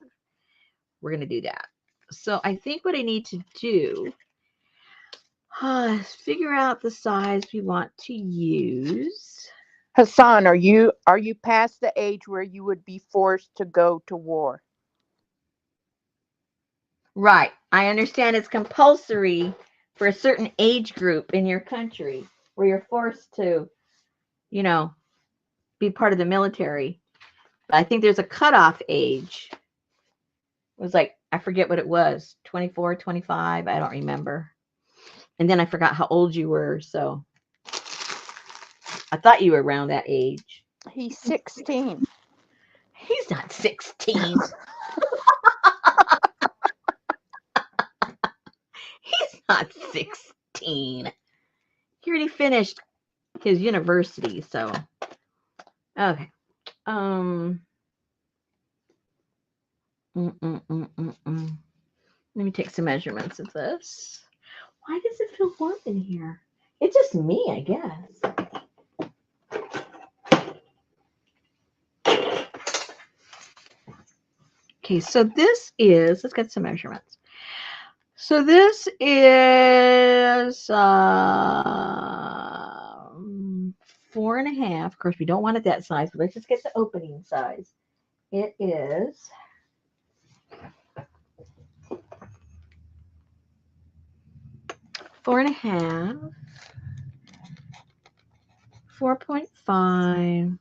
We're going to do that. So I think what I need to do is figure out the size we want to use. Hassan, are you past the age where you would be forced to go to war? Right. I understand it's compulsory for a certain age group in your country where you're forced to, be part of the military. But I think there's a cutoff age. It was like, I forget what it was, 24, 25. I don't remember. And then I forgot how old you were. So I thought you were around that age. He's 16. He's not 16. He's not 16. He already finished his university, so okay. Let me take some measurements of this. Why does it feel warm in here? It's just me, I guess. Okay, so this is, let's get some measurements. So this is 4.5. Of course, we don't want it that size, but let's just get the opening size. It is 4.5, 4.5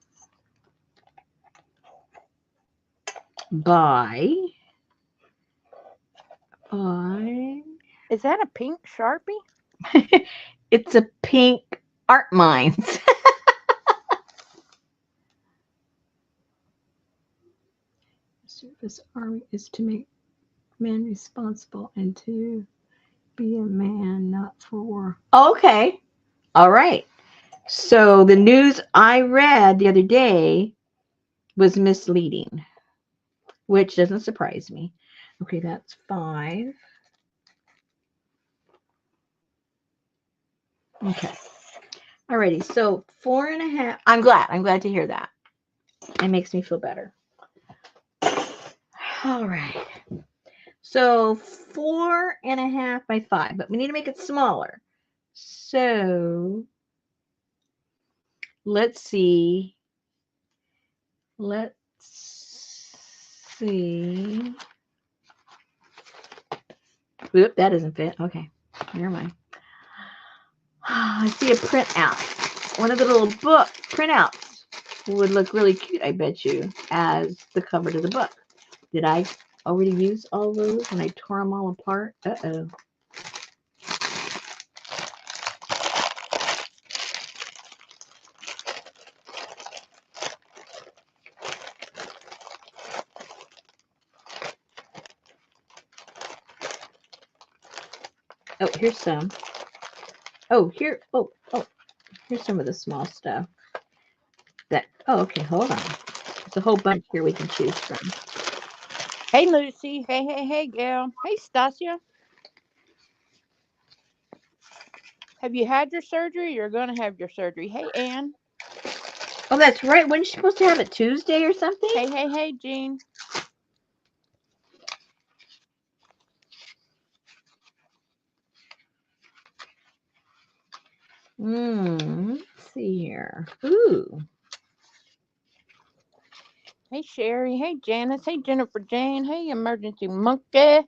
by. Is that a pink Sharpie? It's a pink art mines. Service army is to make men responsible and to be a man, not for war. Okay. All right. So the news I read the other day was misleading, which doesn't surprise me. Okay, that's 5. Okay. Alrighty. So 4.5. I'm glad to hear that. It makes me feel better. All right. So 4.5 by 5, but we need to make it smaller. So let's see. Let's see. Oop, that doesn't fit. Okay, never mind. I see a printout. One of the little book printouts would look really cute, I bet you, as the cover to the book. Did I already use all those and I tore them all apart? Uh-oh. Oh, here's some. Oh, here. Oh, here's some of the small stuff. Oh, okay, hold on. There's a whole bunch here we can choose from. Hey, Lucy. Hey, gal. Hey, Stasia. Have you had your surgery? You're going to have your surgery. Hey, Ann. Oh, that's right. When you supposed to have it Tuesday or something? Hey, Jean. Let's see here. Ooh. Hey, Sherry. Hey, Janice. Hey, Jennifer Jane. Hey, Emergency Monkey.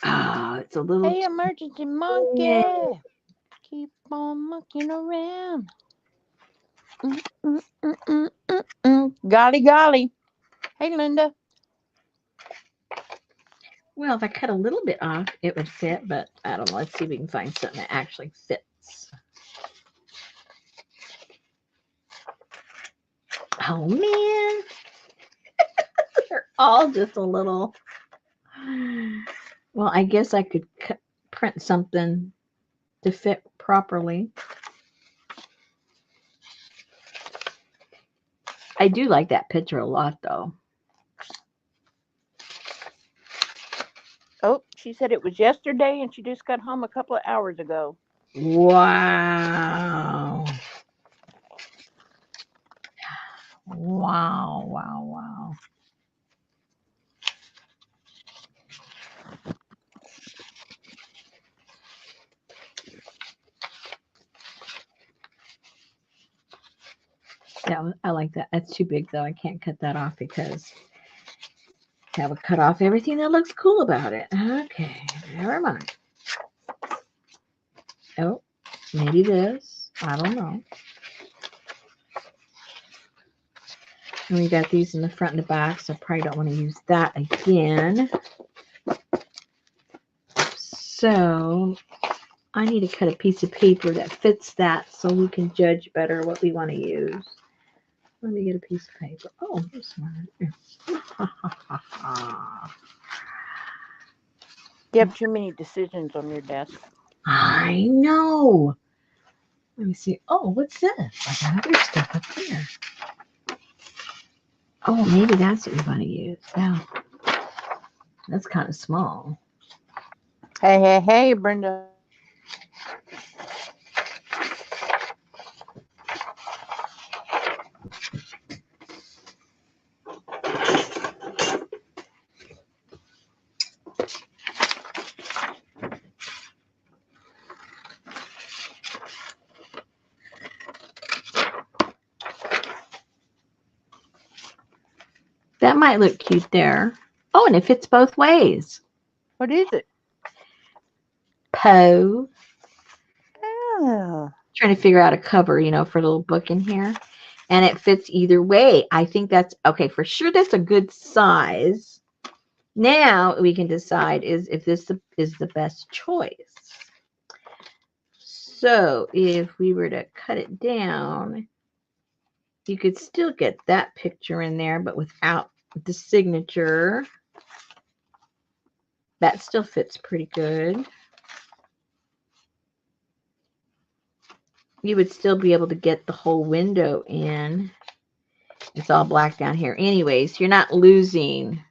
Ah, it's a little. Hey, Emergency Yeah. Monkey. Keep on mucking around. Golly. Hey, Linda. Well, if I cut a little bit off, it would fit, but I don't know. Let's see if we can find something that actually fits. Oh, man. They're all just a little. Well, I guess I could print something to fit properly. I do like that picture a lot, though. Oh, she said it was yesterday and she just got home a couple of hours ago. Wow. Wow. Yeah, I like that. That's too big, though. I can't cut that off because that would cut off everything that looks cool about it. Okay, never mind. Oh, maybe this. I don't know. And we got these in the front and the back, so I probably don't want to use that again. So I need to cut a piece of paper that fits that so we can judge better what we want to use. Let me get a piece of paper. Oh, this one. You have too many decisions on your desk. I know. Let me see. Oh, what's this? I got other stuff up there. Oh, maybe that's what we want to use. Wow. That's kind of small. Hey, Brenda. That might look cute there. Oh, and it fits both ways. What is it? Poe. Oh. Trying to figure out a cover, for a little book in here. And it fits either way. I think that's okay. For sure, that's a good size. Now we can decide if this is the best choice. So if we were to cut it down, you could still get that picture in there, but without the signature. That still fits pretty good. You would still be able to get the whole window in. It's all black down here. Anyways, you're not losing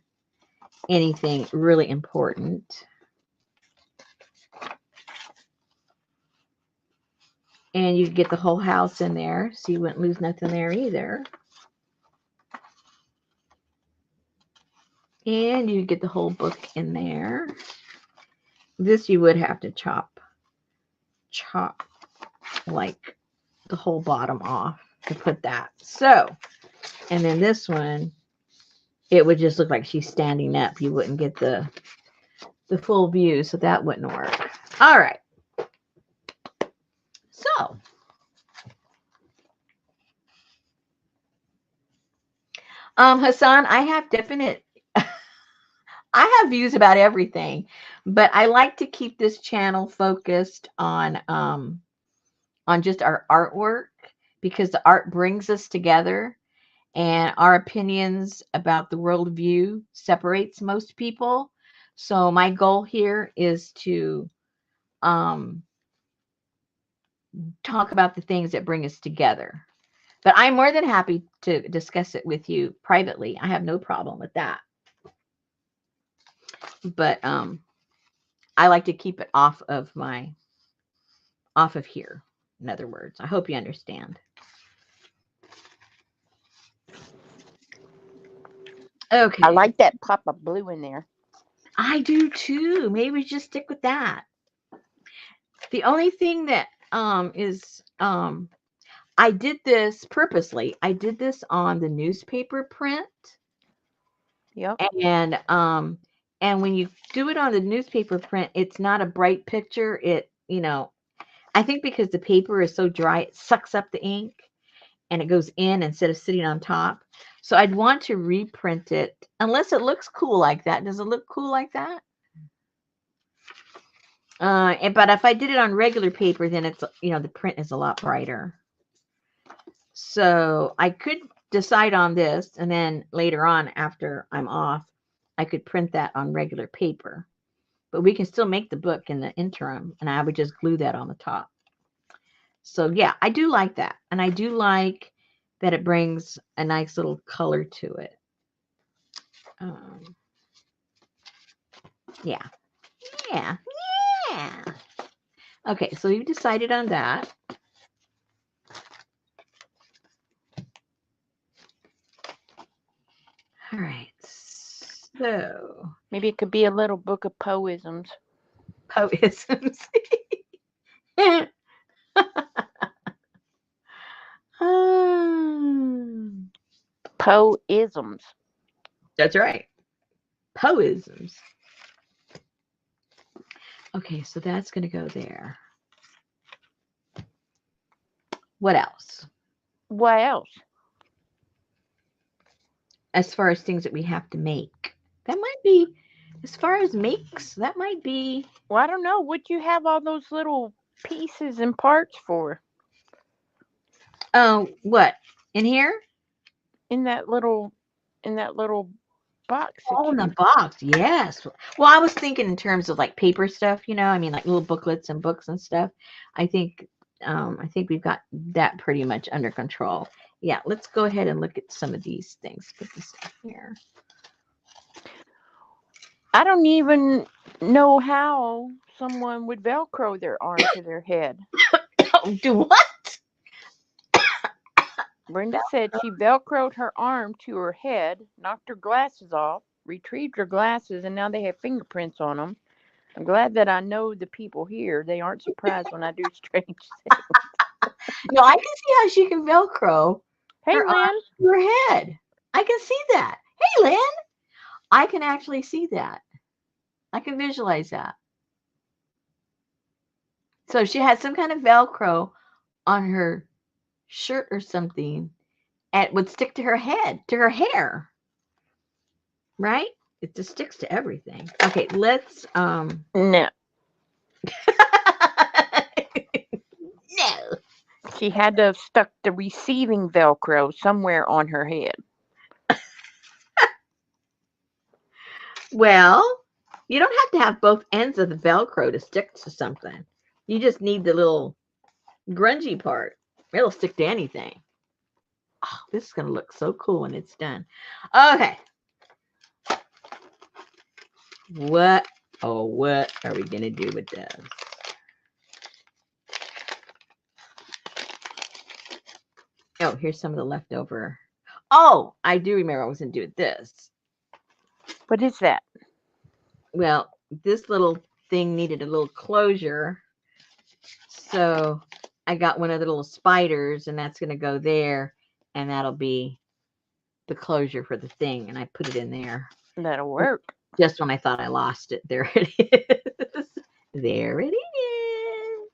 anything really important. And you could get the whole house in there, so you wouldn't lose nothing there either. And you get the whole book in there. This you would have to chop like the whole bottom off to put that. So, and then this one, it would just look like she's standing up. You wouldn't get the full view, so that wouldn't work. All right. So, Hassan, I have I have views about everything, but I like to keep this channel focused on just our artwork because the art brings us together, and our opinions about the worldview separates most people. So my goal here is to um, talk about the things that bring us together. But I'm more than happy to discuss it with you privately. I have no problem with that. But I like to keep it off of here. In other words, I hope you understand. I Okay. like that pop of blue in there. I do too. Maybe we just stick with that. The only thing that is I did this purposely. I did this on the newspaper print, Yep. and and when you do it on the newspaper print, it's not a bright picture. I think because the paper is so dry, it sucks up the ink and it goes in instead of sitting on top. So I'd want to reprint it unless it looks cool like that. Does it look cool like that? But if I did it on regular paper, then the print is a lot brighter. So I could decide on this, and then later on, after I'm off, I could print that on regular paper. But we can still make the book in the interim, and I would just glue that on the top. So yeah, I do like that, and I do like that it brings a nice little color to it. Um, yeah, yeah, yeah. Okay, so you decided on that. All right. So Maybe it could be a little book of poisms. poisms. Um, Poisms. that's right. Poisms. Okay, so that's going to go there. What else? What else? As far as things that we have to make, that might be, as far as makes, that might be. Well, I don't know. What you have all those little pieces and parts for Oh, what? In here? in that little box Oh, that in you. the box. Yes. Well, I was thinking in terms of like paper stuff, I mean like little booklets and books and stuff. I think I think we've got that pretty much under control. Yeah, let's go ahead and look at some of these things. Put this in here. I don't even know how someone would Velcro their arm to their head. Oh, do what? Brenda said she Velcroed her arm to her head, knocked her glasses off, retrieved her glasses, and now they have fingerprints on them. I'm glad that I know the people here. They aren't surprised when I do strange things. No, I can see how she can Velcro Hey, her arm Lynn. to her head. I can see that. Hey, Lynn. I can actually see that. I can visualize that. So she had some kind of Velcro on her shirt or something, and it would stick to her head, to her hair, right? It just sticks to everything. Okay, let's No. no. She had to have stuck the receiving Velcro somewhere on her head. Well, you don't have to have both ends of the Velcro to stick to something. You just need the little grungy part. It'll stick to anything. Oh, this is going to look so cool when it's done. Okay. What are we going to do with this? Oh, here's some of the leftover. Oh, I do remember I was going to do with this. What is that? Well, this little thing needed a little closure. So I got one of the little spiders, and that's going to go there, and that'll be the closure for the thing. And I put it in there. That'll work. Just when I thought I lost it. There it is. There it is.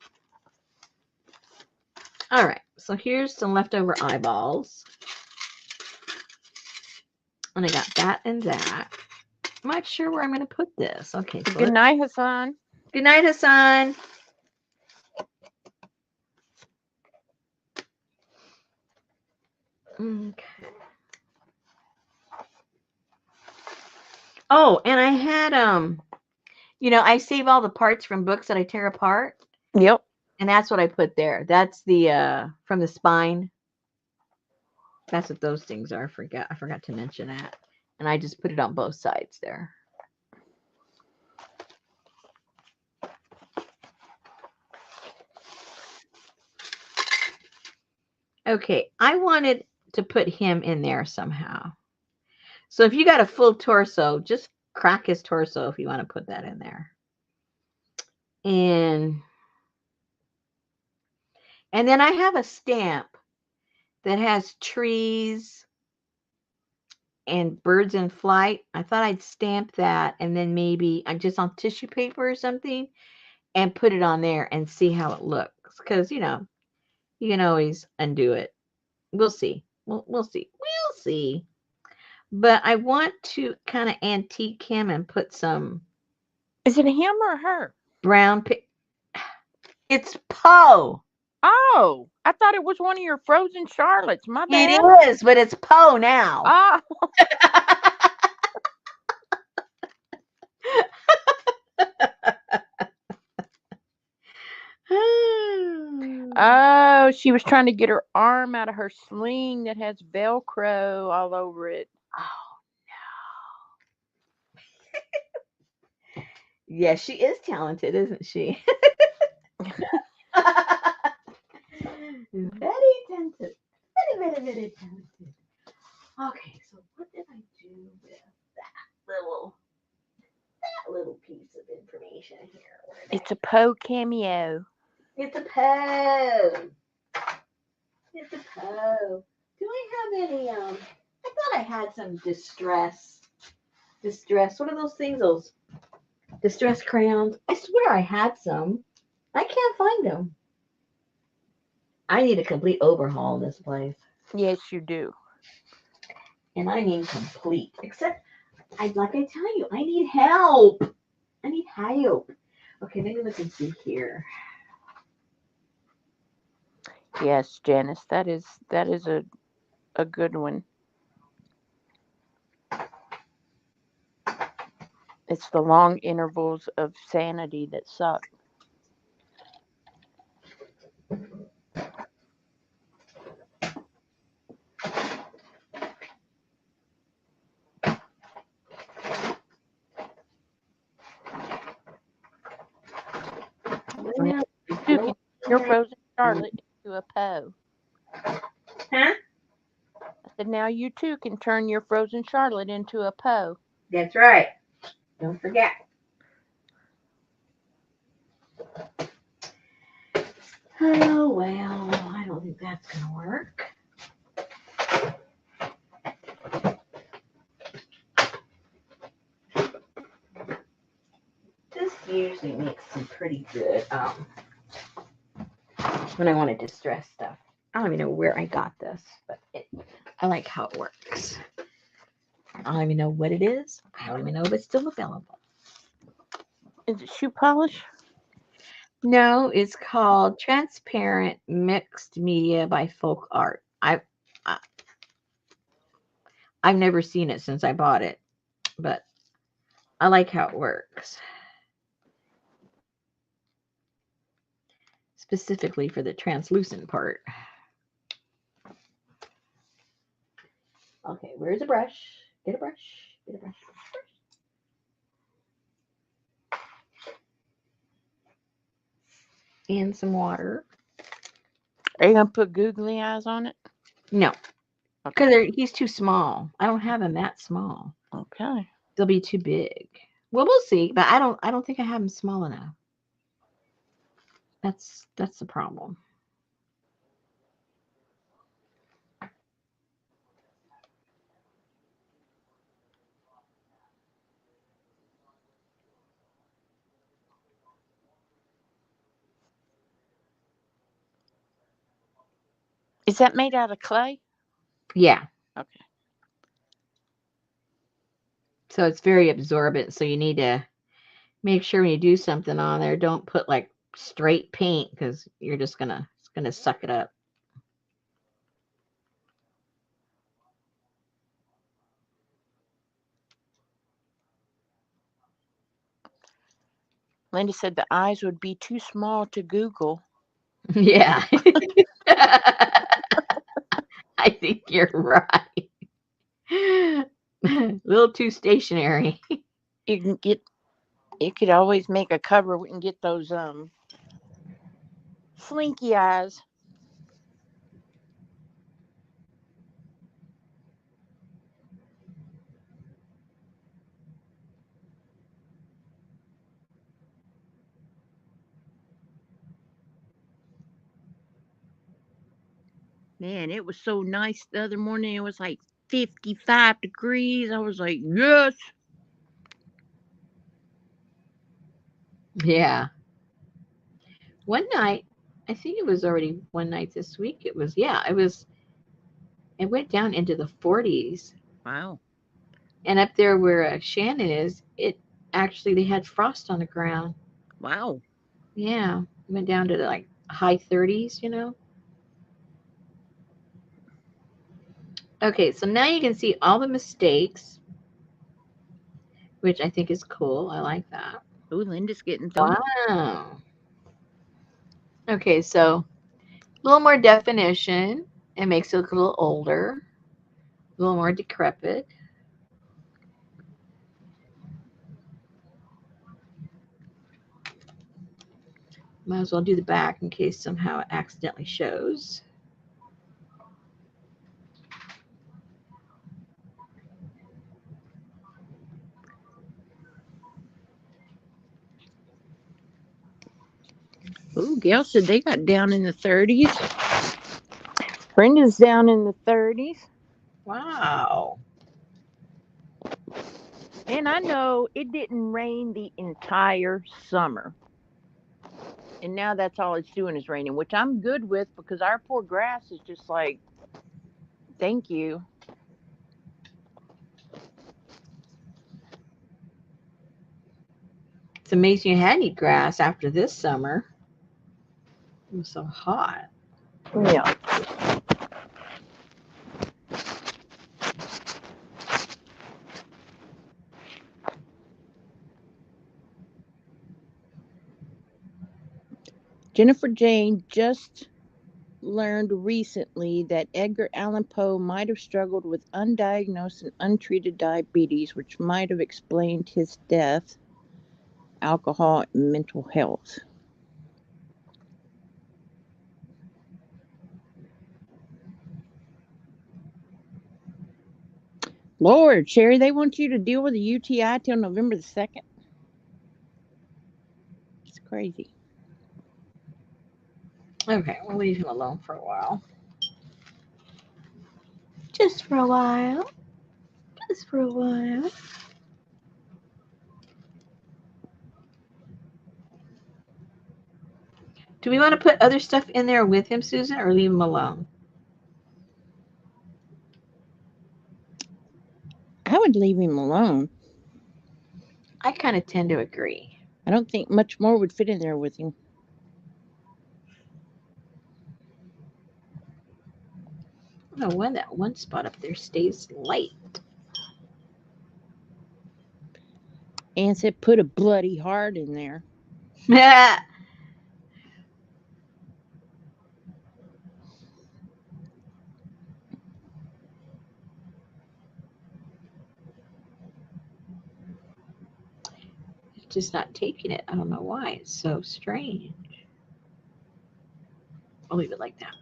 All right. So here's some leftover eyeballs. And I got that and that. I'm not sure where I'm going to put this. Okay. So Good night, Hassan. Good night, Hassan. Okay. Oh, and I had I save all the parts from books that I tear apart, Yep. and that's what I put there. That's the from the spine. That's what those things are. I forgot to mention that. And I just put it on both sides there. Okay, I wanted to put him in there somehow. So if you got a full torso, just crack his torso if you want to put that in there. And then I have a stamp that has trees and birds in flight. I thought I'd stamp that and then maybe just on tissue paper or something and put it on there and see how it looks. Because, you can always undo it. We'll see. We'll see. We'll see. But I want to kind of antique him and put some Is it him or her? brown. It's Poe. Oh, I thought it was one of your frozen Charlottes. My bad. It is, but it's Poe now. Oh, oh, she was trying to get her arm out of her sling that has Velcro all over it. Oh, no. Yes, she is talented, isn't she? Very talented. Very, very, very talented. Okay, so what did I do with that little piece of information here? It's a Poe cameo. It's a Poe. It's a Poe. Do I have any? I thought I had some distress. What are those things? Those distress crayons. I swear I had some. I can't find them. I need a complete overhaul in this place. Yes, you do. And I mean complete. Except, like I tell you, I need help. I need help. Okay, maybe look and see here. Yes, Janice, that is a good one. It's the long intervals of sanity that suck. Well, You can your frozen Charlotte into a Poe. huh? I said, now you too can turn your frozen Charlotte into a Poe. That's right. Don't forget. Oh, well, I don't think that's going to work. This usually makes some pretty good, when I want to distress stuff. I don't even know where I got this, but I like how it works. I don't even know what it is. I don't even know if it's still available. Is it shoe polish? No, it's called Transparent Mixed Media by Folk Art. I've never seen it since I bought it, but I like how it works. Specifically for the translucent part. Okay, where's a brush? Get a brush. Get a brush. And some water. Are you gonna put googly eyes on it? No, Okay. because he's too small. I don't have him that small. Okay. They'll be too big. Well, we'll see, but I don't think I have him small enough. That's the problem. Is that made out of clay? Yeah. Okay. So it's very absorbent. So you need to make sure when you do something on there, don't put like straight paint because you're just it's gonna suck it up. Linda said the eyes would be too small to Google. Yeah. I think you're right. A little too stationary. You can get. You could always make a cover. We can get those slinky eyes. Man, it was so nice the other morning. It was like 55 degrees. I was like, yes. Yeah. One night, I think it was already one night this week. It went down into the 40s. Wow. And up there where Shannon is, they had frost on the ground. Wow. Yeah. It went down to like high 30s. Okay, so now you can see all the mistakes, which I think is cool. I like that. Oh, Linda's getting thumbs. Wow. Okay, so a little more definition. It makes it look a little older, a little more decrepit. Might as well do the back in case somehow it accidentally shows. Oh, Gail said they got down in the 30s. Brenda's down in the 30s. Wow. And I know it didn't rain the entire summer. And now that's all it's doing is raining, which I'm good with because our poor grass is just like, thank you. It's amazing you had any grass after this summer. It was so hot. Yeah. Jennifer Jane just learned recently that Edgar Allan Poe might have struggled with undiagnosed and untreated diabetes, which might have explained his death, alcohol, and mental health. Lord, Sherry, they want you to deal with a UTI till November the 2nd. It's crazy. Okay, we'll leave him alone for a while. Just for a while. Just for a while. Do we want to put other stuff in there with him, Susan, or leave him alone? I would leave him alone. I kind of tend to agree. I don't think much more would fit in there with him. I don't know when that one spot up there stays light. Anne said, put a bloody heart in there. It's just not taking it. I don't know why. It's so strange. I'll leave it like that.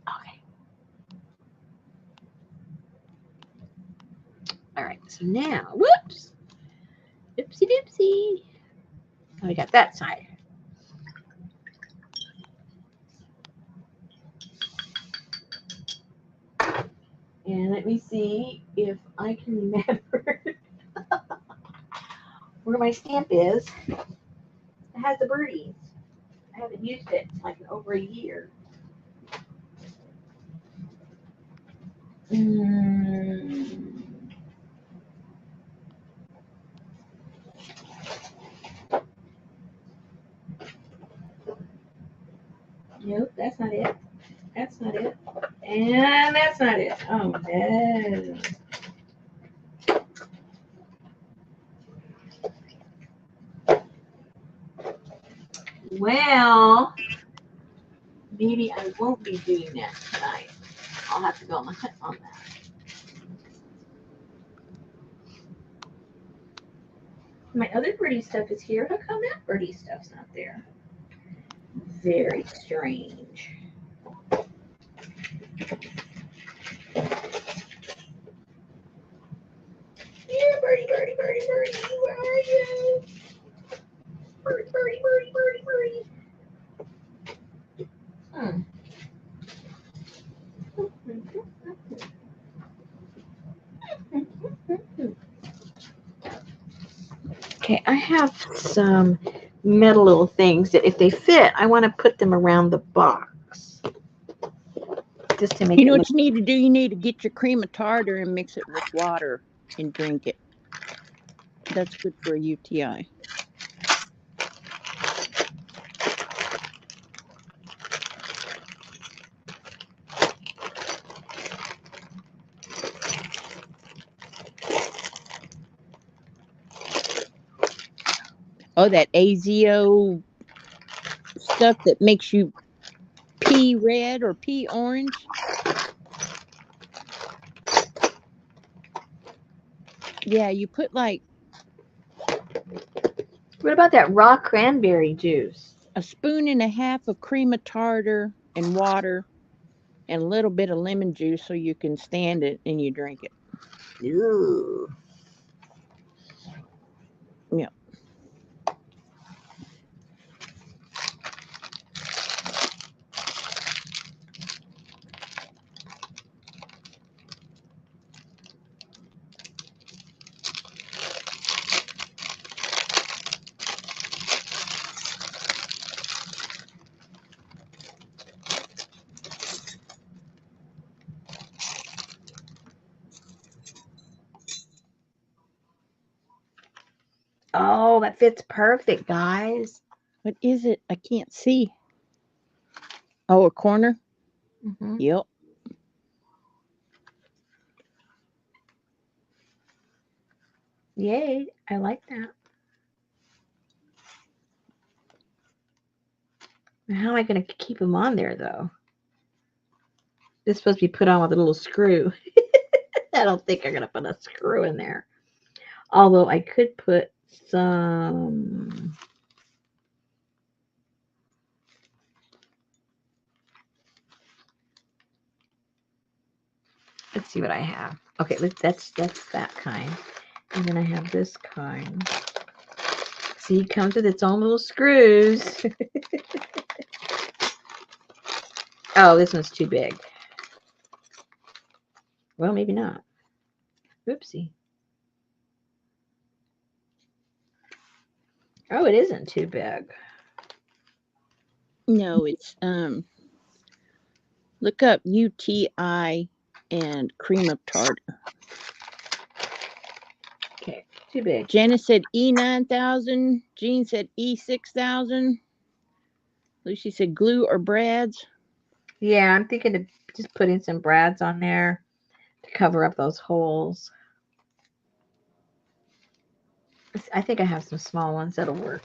Okay. All right. So now, whoops. Oopsie doopsie. Oh, we got that side. And let me see if I can remember where my stamp is. It has the birdies. I haven't used it like in over a year. Nope, that's not it. That's not it. And that's not it. Oh no. Well, maybe I won't be doing that tonight. I'll have to go on that. My other birdie stuff is here. How come that birdie stuff's not there? Very strange. Yeah, birdie, birdie, birdie, birdie. Where are you? Birdie, birdie, birdie, birdie, birdie. Hmm. Okay, I have some metal little things that if they fit, I want to put them around the box just to make You it know look. what you need to do? You need to get your cream of tartar and mix it with water and drink it. That's good for a UTI. Oh, that AZO stuff that makes you pea red or pea orange. Yeah, you put like What about that raw cranberry juice? a spoon and a half of cream of tartar and water and a little bit of lemon juice so you can stand it and you drink it. Ooh. Yeah. Oh, that fits perfect, guys. What is it? I can't see. Oh, a corner? Mm-hmm. Yep. Yay, I like that. How am I going to keep them on there, though? This is supposed to be put on with a little screw. I don't think I'm going to put a screw in there. Although I could put some. Let's see what I have. Okay, that's that kind. And then I have this kind. See, it comes with its own little screws. Oh, this one's too big. Well, maybe not. Oopsie. Oh, it isn't too big. No, it's look up UTI and cream of tartar. Okay, too big. Janice said E9000. Jean said E6000. Lucy said glue or brads. Yeah, I'm thinking of just putting some brads on there to cover up those holes. I think I have some small ones that'll work.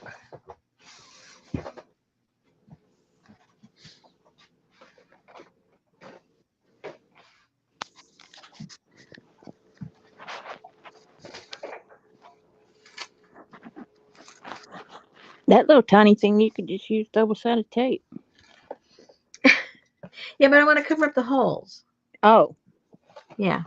That little tiny thing, you could just use double-sided tape. Yeah, but I want to cover up the holes. Oh. Yeah.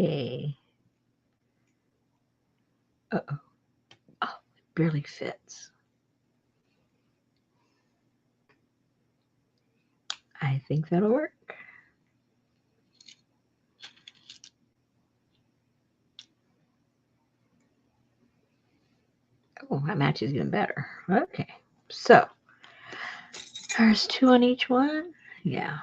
Okay. Uh-oh. Oh, it barely fits. I think that'll work. Oh, that matches even better. Okay. So there's 2 on each one. Yeah.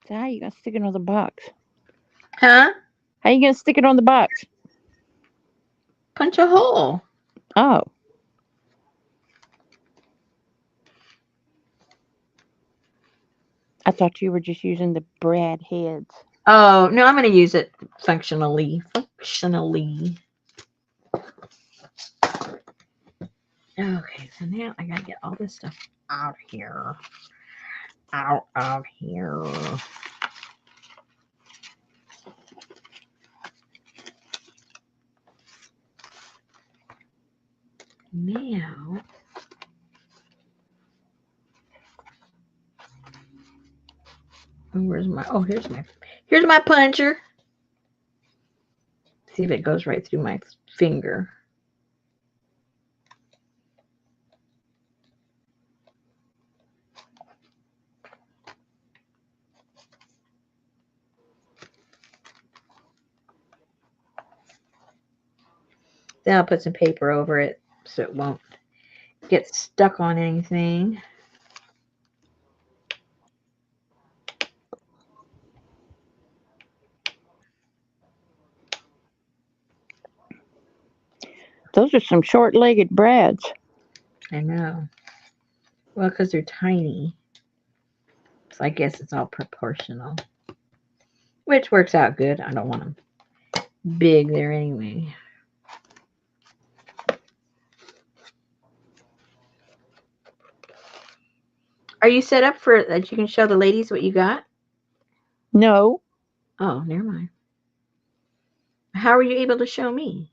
So how you gonna stick it on the box? Huh? How you gonna stick it on the box? Punch a hole. Oh, I thought you were just using the brad heads. Oh, no, I'm going to use it functionally. Functionally. Okay, so now I got to get all this stuff out of here. Out of here. Now, where's my, oh, here's my puncher. See if it goes right through my finger. Then I'll put some paper over it so it won't get stuck on anything. Those are some short-legged brads. I know. Well, because they're tiny. So I guess it's all proportional. Which works out good. I don't want them big there anyway. Are you set up for that you can show the ladies what you got? No, Oh, never mind. How are you able to show me?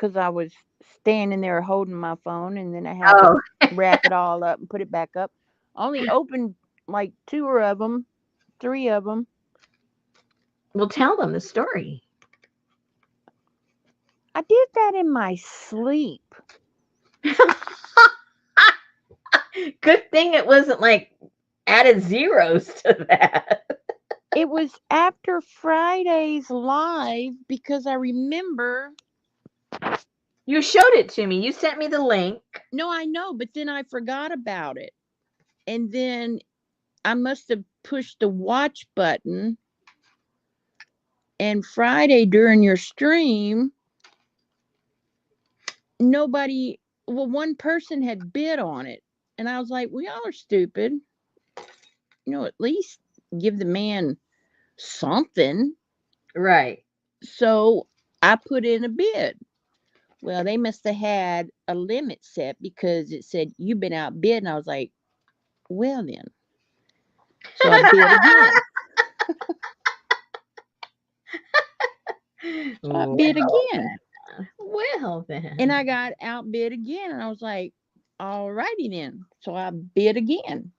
because I was standing there holding my phone, and then I had to Oh, wrap it all up and put it back up. Only opened like two of them, three of them. well, tell them the story. I did that in my sleep. Good thing it wasn't like added zeros to that. It was after Friday's live because I remember. You showed it to me. You sent me the link. No, I know, but then I forgot about it. And then I must have pushed the watch button. And Friday during your stream, nobody, well, one person had bid on it. And I was like, well, y'all are stupid. At least give the man something. Right. So I put in a bid. Well, they must have had a limit set because it said you've been outbid. And I was like, well, then. So I bid again. So I bid again. Well, then. And I got outbid again. And I was like, all righty then. So I bid again.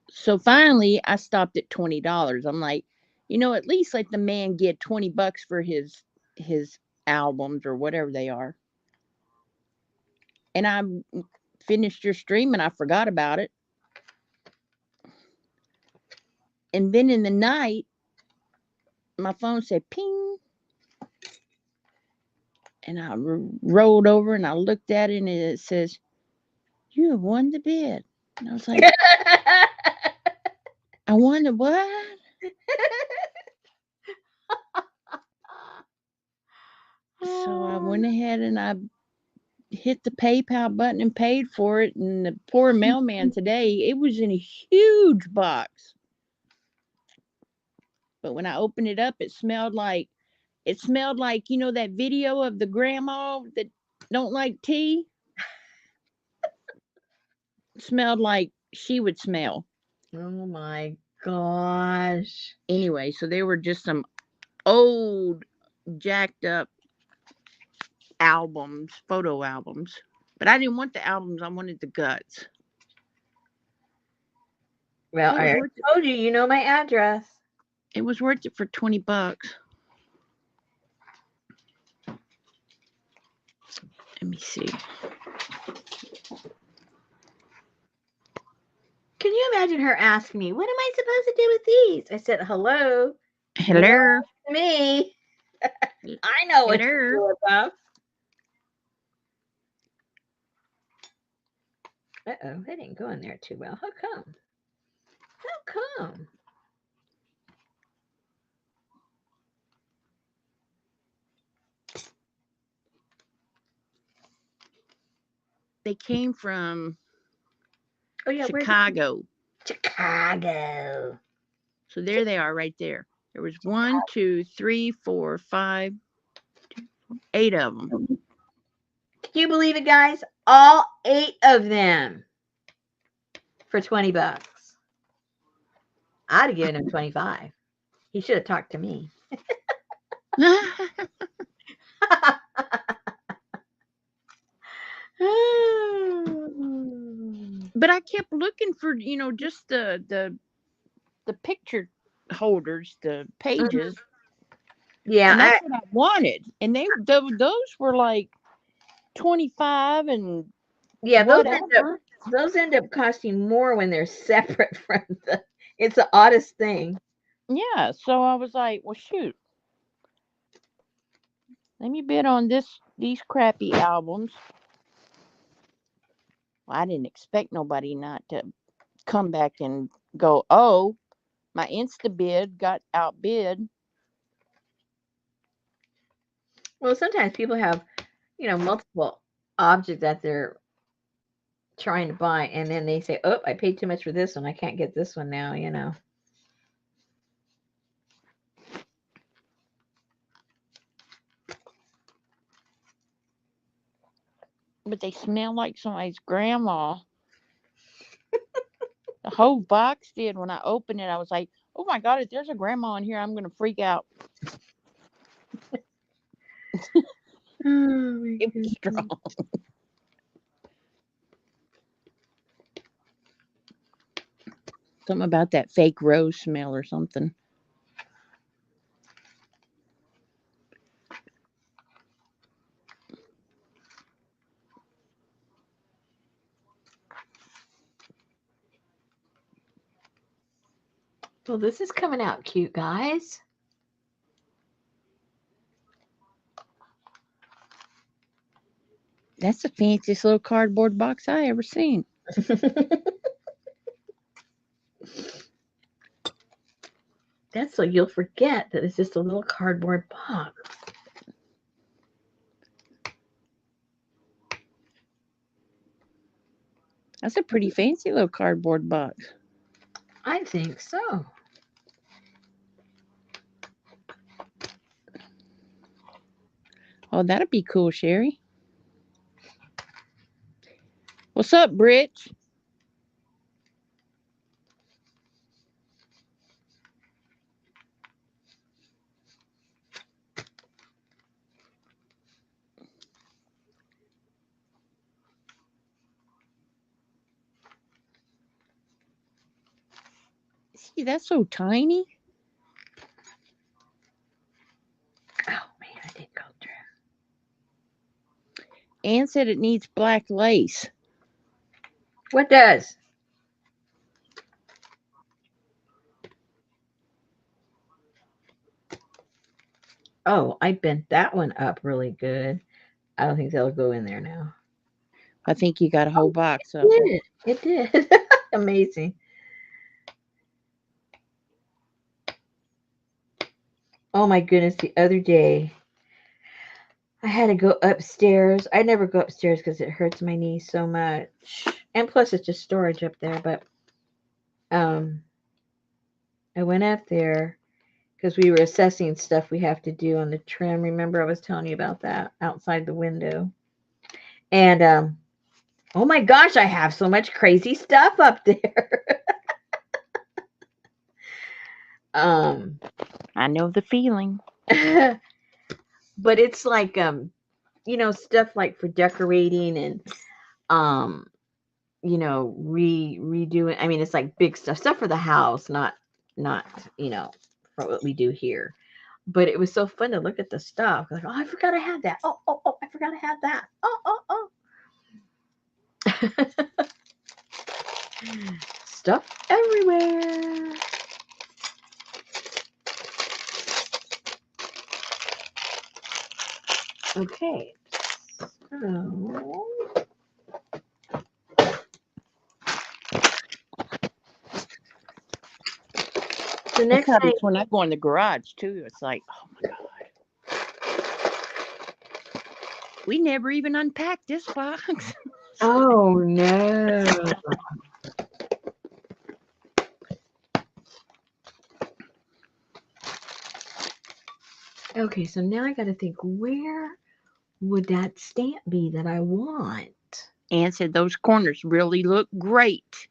So finally, I stopped at $20. I'm like, at least let the man get $20 for his albums or whatever they are. And I finished your stream and I forgot about it. And then in the night, my phone said ping. And I rolled over and I looked at it and it says, you have won the bid. And I was like, I won the what? So I went ahead and I hit the PayPal button and paid for it. And the poor mailman today, it was in a huge box. But when I opened it up, it smelled like that video of the grandma that don't like tea. It smelled like she would smell. Oh my gosh. Anyway, so they were just some old, jacked up albums, photo albums. But I didn't want the albums, I wanted the guts. Well, So I already told you, you know my address. it was worth it for $20. Let me see. Can you imagine her asking me, what am I supposed to do with these? I said, hello. Hello. Me. I know what to do with them. Uh-oh, that ain't going there too well. How come? How come? They came from Oh, yeah, Chicago. Chicago. So there they are right there. There was 1, 2, 3, 4, 5, 8 of them. Can you believe it, guys? All 8 of them for $20. I'd have given him 25. He should have talked to me. But I kept looking for, just the picture holders, the pages. Yeah, and that's what I wanted. And those were like 25 and yeah, whatever. those end up costing more when they're separate from the. It's the oddest thing. Yeah, so I was like, well, shoot. Let me bid on these crappy albums. Well, I didn't expect nobody not to come back and go, oh, my Insta bid got outbid. Well, sometimes people have, multiple objects that they're trying to buy, and then they say, "Oh, I paid too much for this one. I can't get this one now." But they smell like somebody's grandma. The whole box did. When I opened it, I was like, oh my God, if there's a grandma in here, I'm going to freak out. Oh, It was strong. Something about that fake rose smell or something. Well, this is coming out cute, guys. That's the fanciest little cardboard box I ever seen. That's so you'll forget that it's just a little cardboard box. That's a pretty fancy little cardboard box. I think so. Oh, that'd be cool, Sherry. What's up, Britch? See, that's so tiny. Oh man, I did go through. Ann said it needs black lace. What does? Oh, I bent that one up really good. I don't think that'll go in there now. I think you got a whole box up. It did. Amazing. Oh my goodness, the other day I had to go upstairs. I never go upstairs because it hurts my knees so much. And plus it's just storage up there, but um I went up there because we were assessing stuff we have to do on the trim. Remember I was telling you about that outside the window. And oh my gosh, I have so much crazy stuff up there. um I know the feeling. but it's like stuff like for decorating and um redoing. I mean, it's like big stuff for the house, not for what we do here. But it was so fun to look at the stuff. Like, oh, I forgot I had that. Oh, I forgot I had that. Oh. stuff everywhere. Okay. So the That's next how it thing. is when I go in the garage too. It's like, oh my god, we never even unpacked this box. Oh no. Okay, so now I got to think, where would that stamp be that I want? Ann said those corners really look great.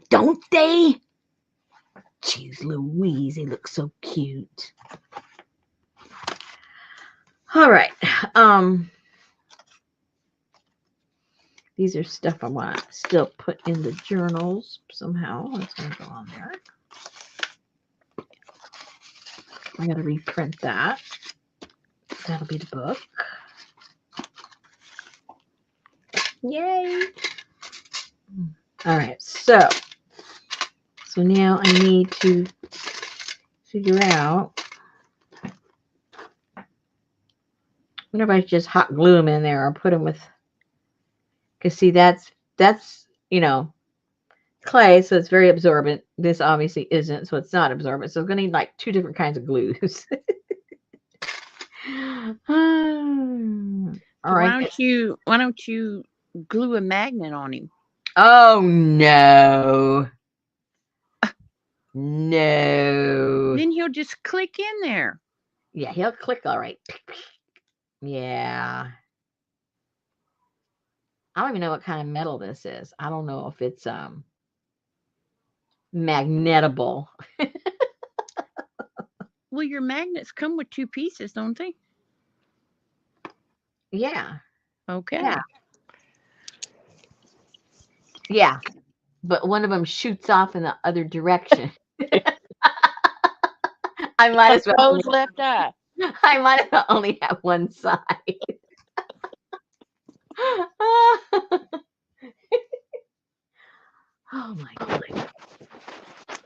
Don't they? Jeez Louise, they look so cute. All right. These are stuff I want to still put in the journals somehow. That's going to go on there. I got to reprint that. That'll be the book. Yay. All right. So now I need to figure out. Whenever I just hot glue them in there or put them with, because see, that's clay, so it's very absorbent. This obviously isn't, so it's not absorbent. So I'm gonna need like 2 different kinds of glues. All So right. why don't you glue a magnet on him? Oh no. No. Then he'll just click in there. Yeah, he'll click all right. Yeah. I don't even know what kind of metal this is. I don't know if it's magnetable. Well, your magnets come with 2 pieces, don't they? Yeah. Okay. Yeah. Yeah. But one of them shoots off in the other direction. I might as well only, Close left eye. I might as well only have one side. Oh my goodness.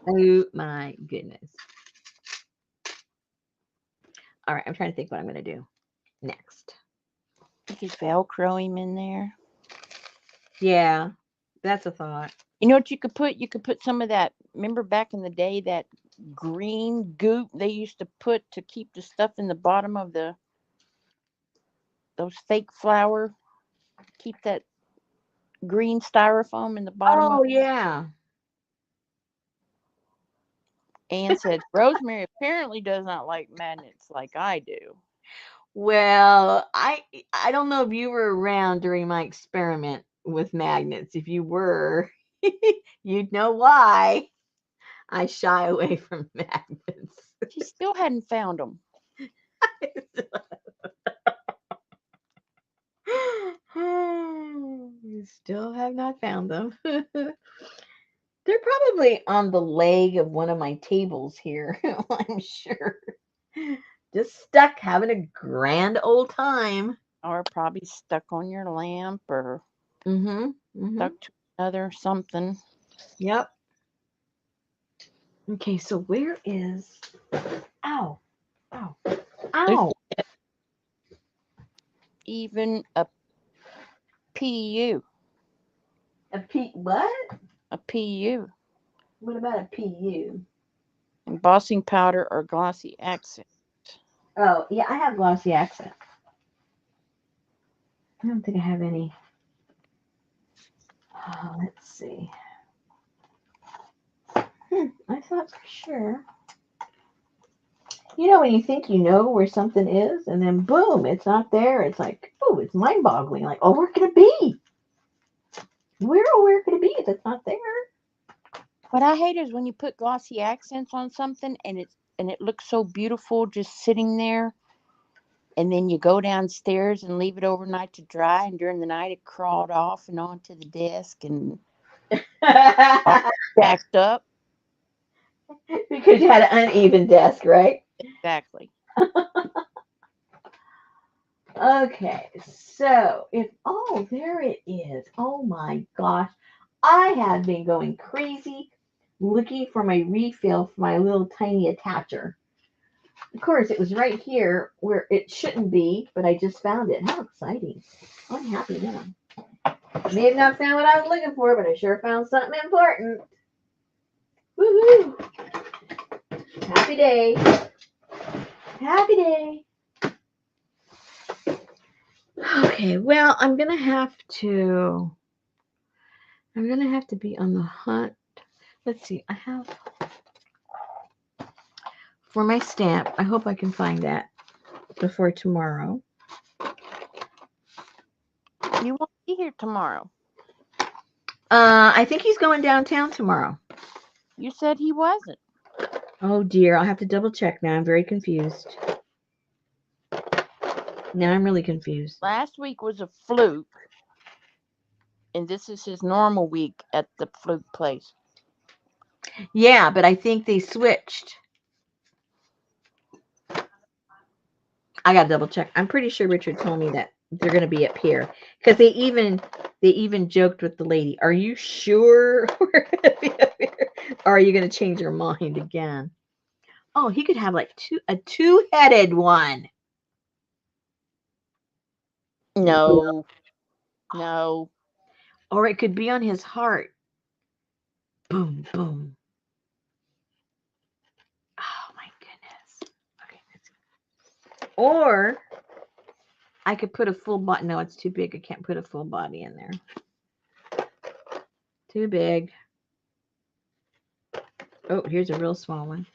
Oh my goodness. All right, I'm trying to think what I'm going to do next. You could Velcro him in there. Yeah, that's a thought. You know what you could put? You could put some of that. Remember back in the day that green goop they used to put to keep the stuff in the bottom of those fake flour. Keep that green styrofoam in the bottom of. Oh yeah. Anne said Rosemary apparently does not like magnets like I do. Well, I don't know if you were around during my experiment with magnets. If you were, you'd know why I shy away from magnets. She still hadn't found them. You still have not found them. They're probably on the leg of one of my tables here, I'm sure. Just stuck having a grand old time. Or probably stuck on your lamp or Mm-hmm. Mm-hmm. stuck to another something. Yep. Okay, so where is. Ow. Ow. There's Ow. even a PU. A P. What? A PU. What about a PU? Embossing powder or glossy accent. Oh, yeah, I have glossy accent. I don't think I have any. Oh, let's see. I thought for sure. You know, when you think you know where something is, and then boom, it's not there. It's like, oh, it's mind boggling. Like, oh, where could it be? Where could it be if it's not there? What I hate is when you put glossy accents on something and it looks so beautiful just sitting there, and then you go downstairs and leave it overnight to dry, and during the night it crawled off and onto the desk and all jacked up. Because you had an uneven desk, right? Exactly. Okay, so if, oh, there it is. Oh my gosh. I have been going crazy looking for my refill for my little tiny attacher. Of course, it was right here where it shouldn't be, but I just found it. How exciting. I'm happy now. May have not found what I was looking for, but I sure found something important. Woohoo! Happy day. Happy day. Okay, well, I'm gonna have to be on the hunt. Let's see, I have for my stamp. I hope I can find that before tomorrow. You won't be here tomorrow. I think he's going downtown tomorrow. You said he wasn't. Oh dear, I'll have to double check now. I'm very confused. Now I'm really confused. Last week was a fluke, and this is his normal week at the fluke place. Yeah, but I think they switched. I gotta double check. I'm pretty sure Richard told me that they're gonna be up here because they even joked with the lady. Are you sure we're gonna be up here? Or are you gonna change your mind again? Oh, he could have like a two-headed one. No. No. Or it could be on his heart. Boom, boom. Oh my goodness. Okay. Or I could put a full body. No, it's too big. I can't put a full body in there. Too big. Oh, here's a real small one.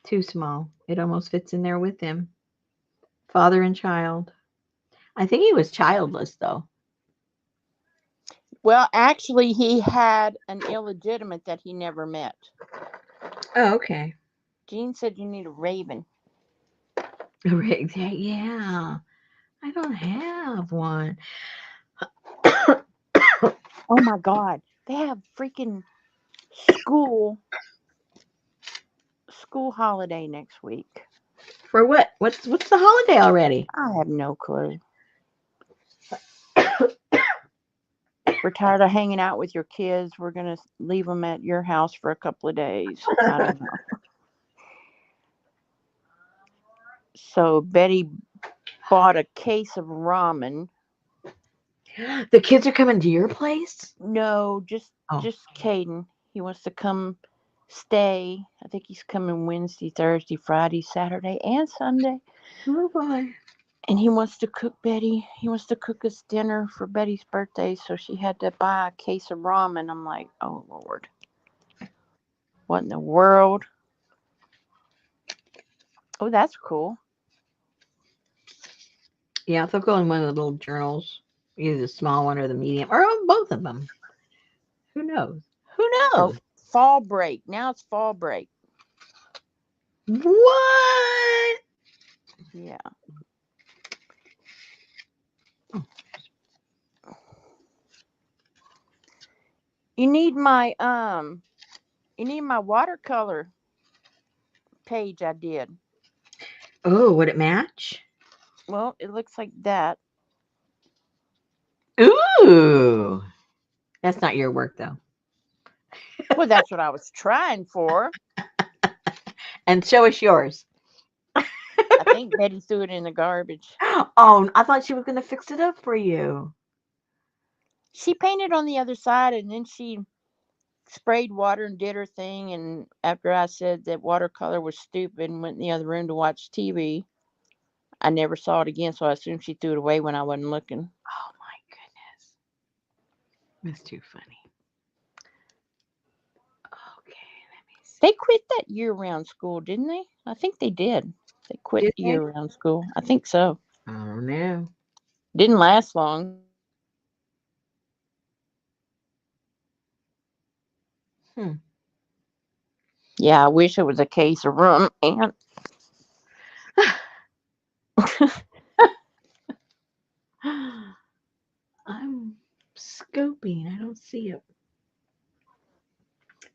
Too small. It almost fits in there with him. Father and child. I think he was childless, though. Well, actually, he had an illegitimate that he never met. Oh, okay. Jean said you need a raven. Yeah. I don't have one. Oh my God. They have freaking school holiday next week. For what? What's the holiday already? I have no clue. We're tired of hanging out with your kids. We're going to leave them at your house for a couple of days. I don't know. So Betty bought a case of ramen. The kids are coming to your place? No, just Oh. Caden. He wants to come stay. I think he's coming Wednesday, Thursday, Friday, Saturday, and Sunday. Oh boy. And he wants to cook Betty. He wants to cook us dinner for Betty's birthday, so she had to buy a case of ramen. I'm like, oh Lord, what in the world? Oh, that's cool. Yeah, they'll go in one of the little journals, either the small one or the medium, or both of them. Who knows? Who Oh, knows? fall break. Now it's fall break. What? Yeah. You need my watercolor page I did. Oh, would it match? Well, it looks like that. Ooh. That's not your work, though. Well, that's what I was trying for. And show us yours. I think Betty threw it in the garbage. Oh, I thought she was going to fix it up for you. She painted on the other side, and then she sprayed water and did her thing. And after I said that watercolor was stupid and went in the other room to watch TV, I never saw it again, so I assumed she threw it away when I wasn't looking. Oh, my goodness. That's too funny. Okay, let me see. They quit that year-round school, didn't they? I think they did. They quit Did they? year-round school. I think so. Oh, no. Didn't last long. Hmm. Yeah, I wish it was a case of rum. And I'm scoping. I don't see it.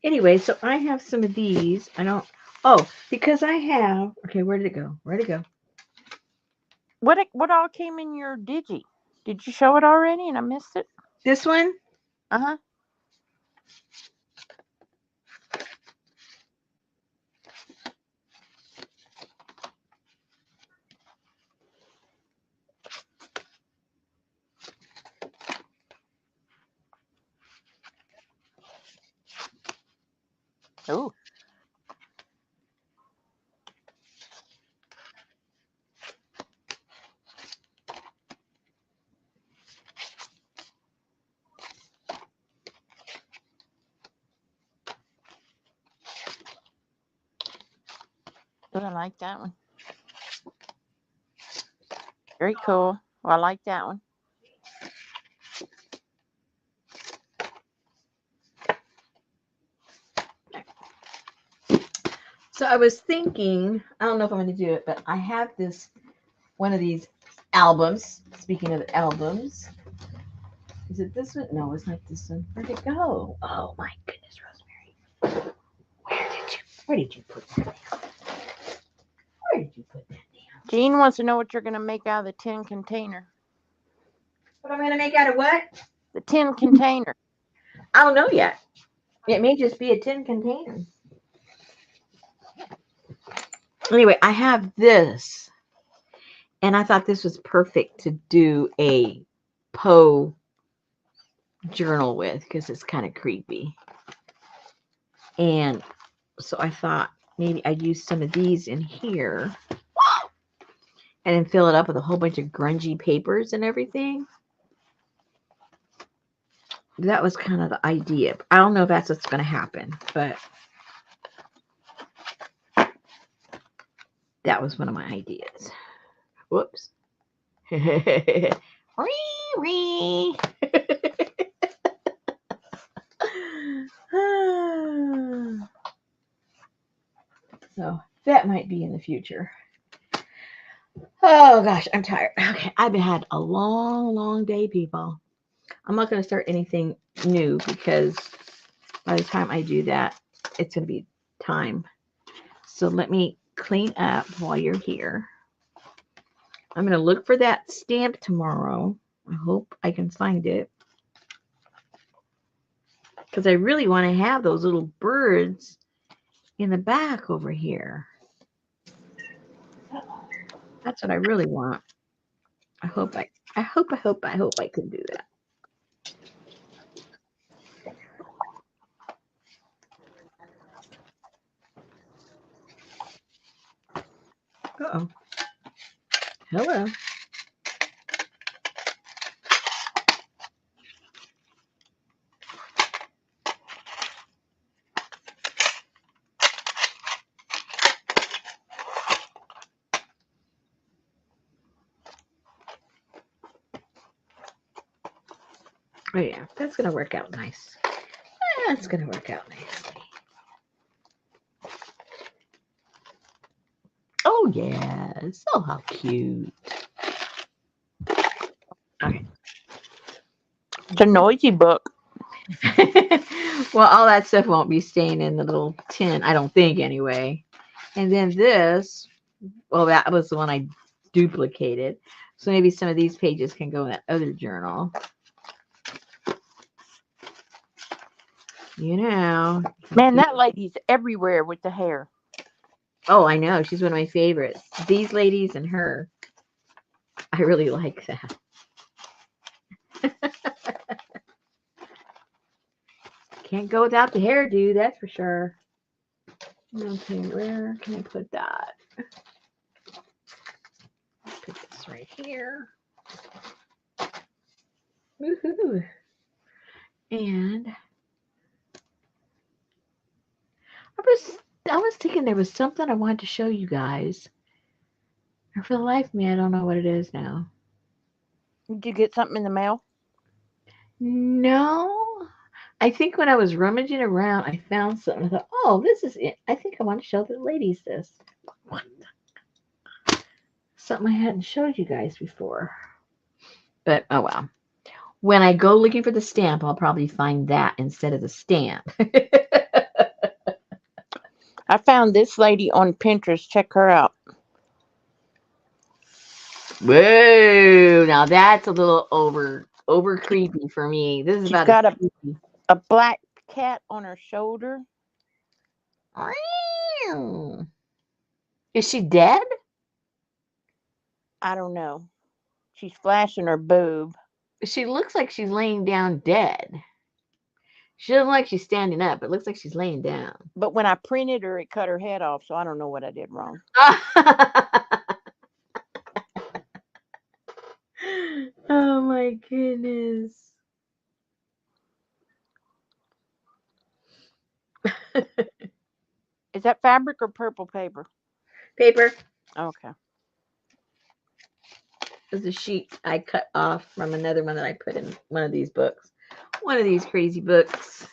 Anyway, so I have some of these. I don't. Oh, because I have. Okay, where did it go? Where did it go? what all came in your digi? Did you show it already and I missed it? This one? Uh-huh. Oh. Oh, I like that one. Very cool. Well, I like that one. So I was thinking, I don't know if I'm going to do it, but I have one of these albums. Speaking of albums, is it this one? No, it's not this one. Where'd it go? Oh my goodness, Rosemary. Where did you put that down? Where did you put that down? Jean wants to know what you're going to make out of the tin container. What I'm going to make out of what? The tin container. I don't know yet. It may just be a tin container. Anyway, I have this, and I thought this was perfect to do a Poe journal with because it's kind of creepy. And so I thought maybe I'd use some of these in here and then fill it up with a whole bunch of grungy papers and everything. That was kind of the idea. I don't know if that's what's going to happen, but that was one of my ideas. Whoops. So that might be in the future. Oh gosh, I'm tired. Okay, I've had a long day, people. I'm not going to start anything new because by the time I do that, it's going to be time. So let me clean up while you're here. I'm going to look for that stamp tomorrow. I hope I can find it. Because I really want to have those little birds in the back over here. That's what I really want. I hope I can do that. Uh-oh. Hello. Oh yeah, that's going to work out nice. That's going to work out nicely. Oh yes. Oh, how cute. Okay. It's a noisy book. Well, all that stuff won't be staying in the little tin, I don't think, anyway. And then this, well, that was the one I duplicated. So maybe some of these pages can go in that other journal. You know. Man, that lady's everywhere with the hair. Oh, I know. She's one of my favorites. These ladies and her. I really like that. Can't go without the hairdo, that's for sure. Okay, where can I put that? Put this right here. Woohoo! And I was thinking there was something I wanted to show you guys. And for the life of me, I don't know what it is now. Did you get something in the mail? No. I think when I was rummaging around, I found something. I thought, oh, this is it. I think I want to show the ladies this. What? Something I hadn't showed you guys before. But, oh well. When I go looking for the stamp, I'll probably find that instead of the stamp. I found this lady on Pinterest. Check her out. Whoa, now that's a little over creepy for me. This is She's about got as creepy. a black cat on her shoulder. Is she dead? I don't know. She's flashing her boob. She looks like she's laying down dead. She doesn't look like she's standing up. It looks like she's laying down. But when I printed her, it cut her head off, so I don't know what I did wrong. Oh my goodness. Is that fabric or purple paper? Paper. Okay. This is a sheet I cut off from another one that I put in one of these books. One of these crazy books.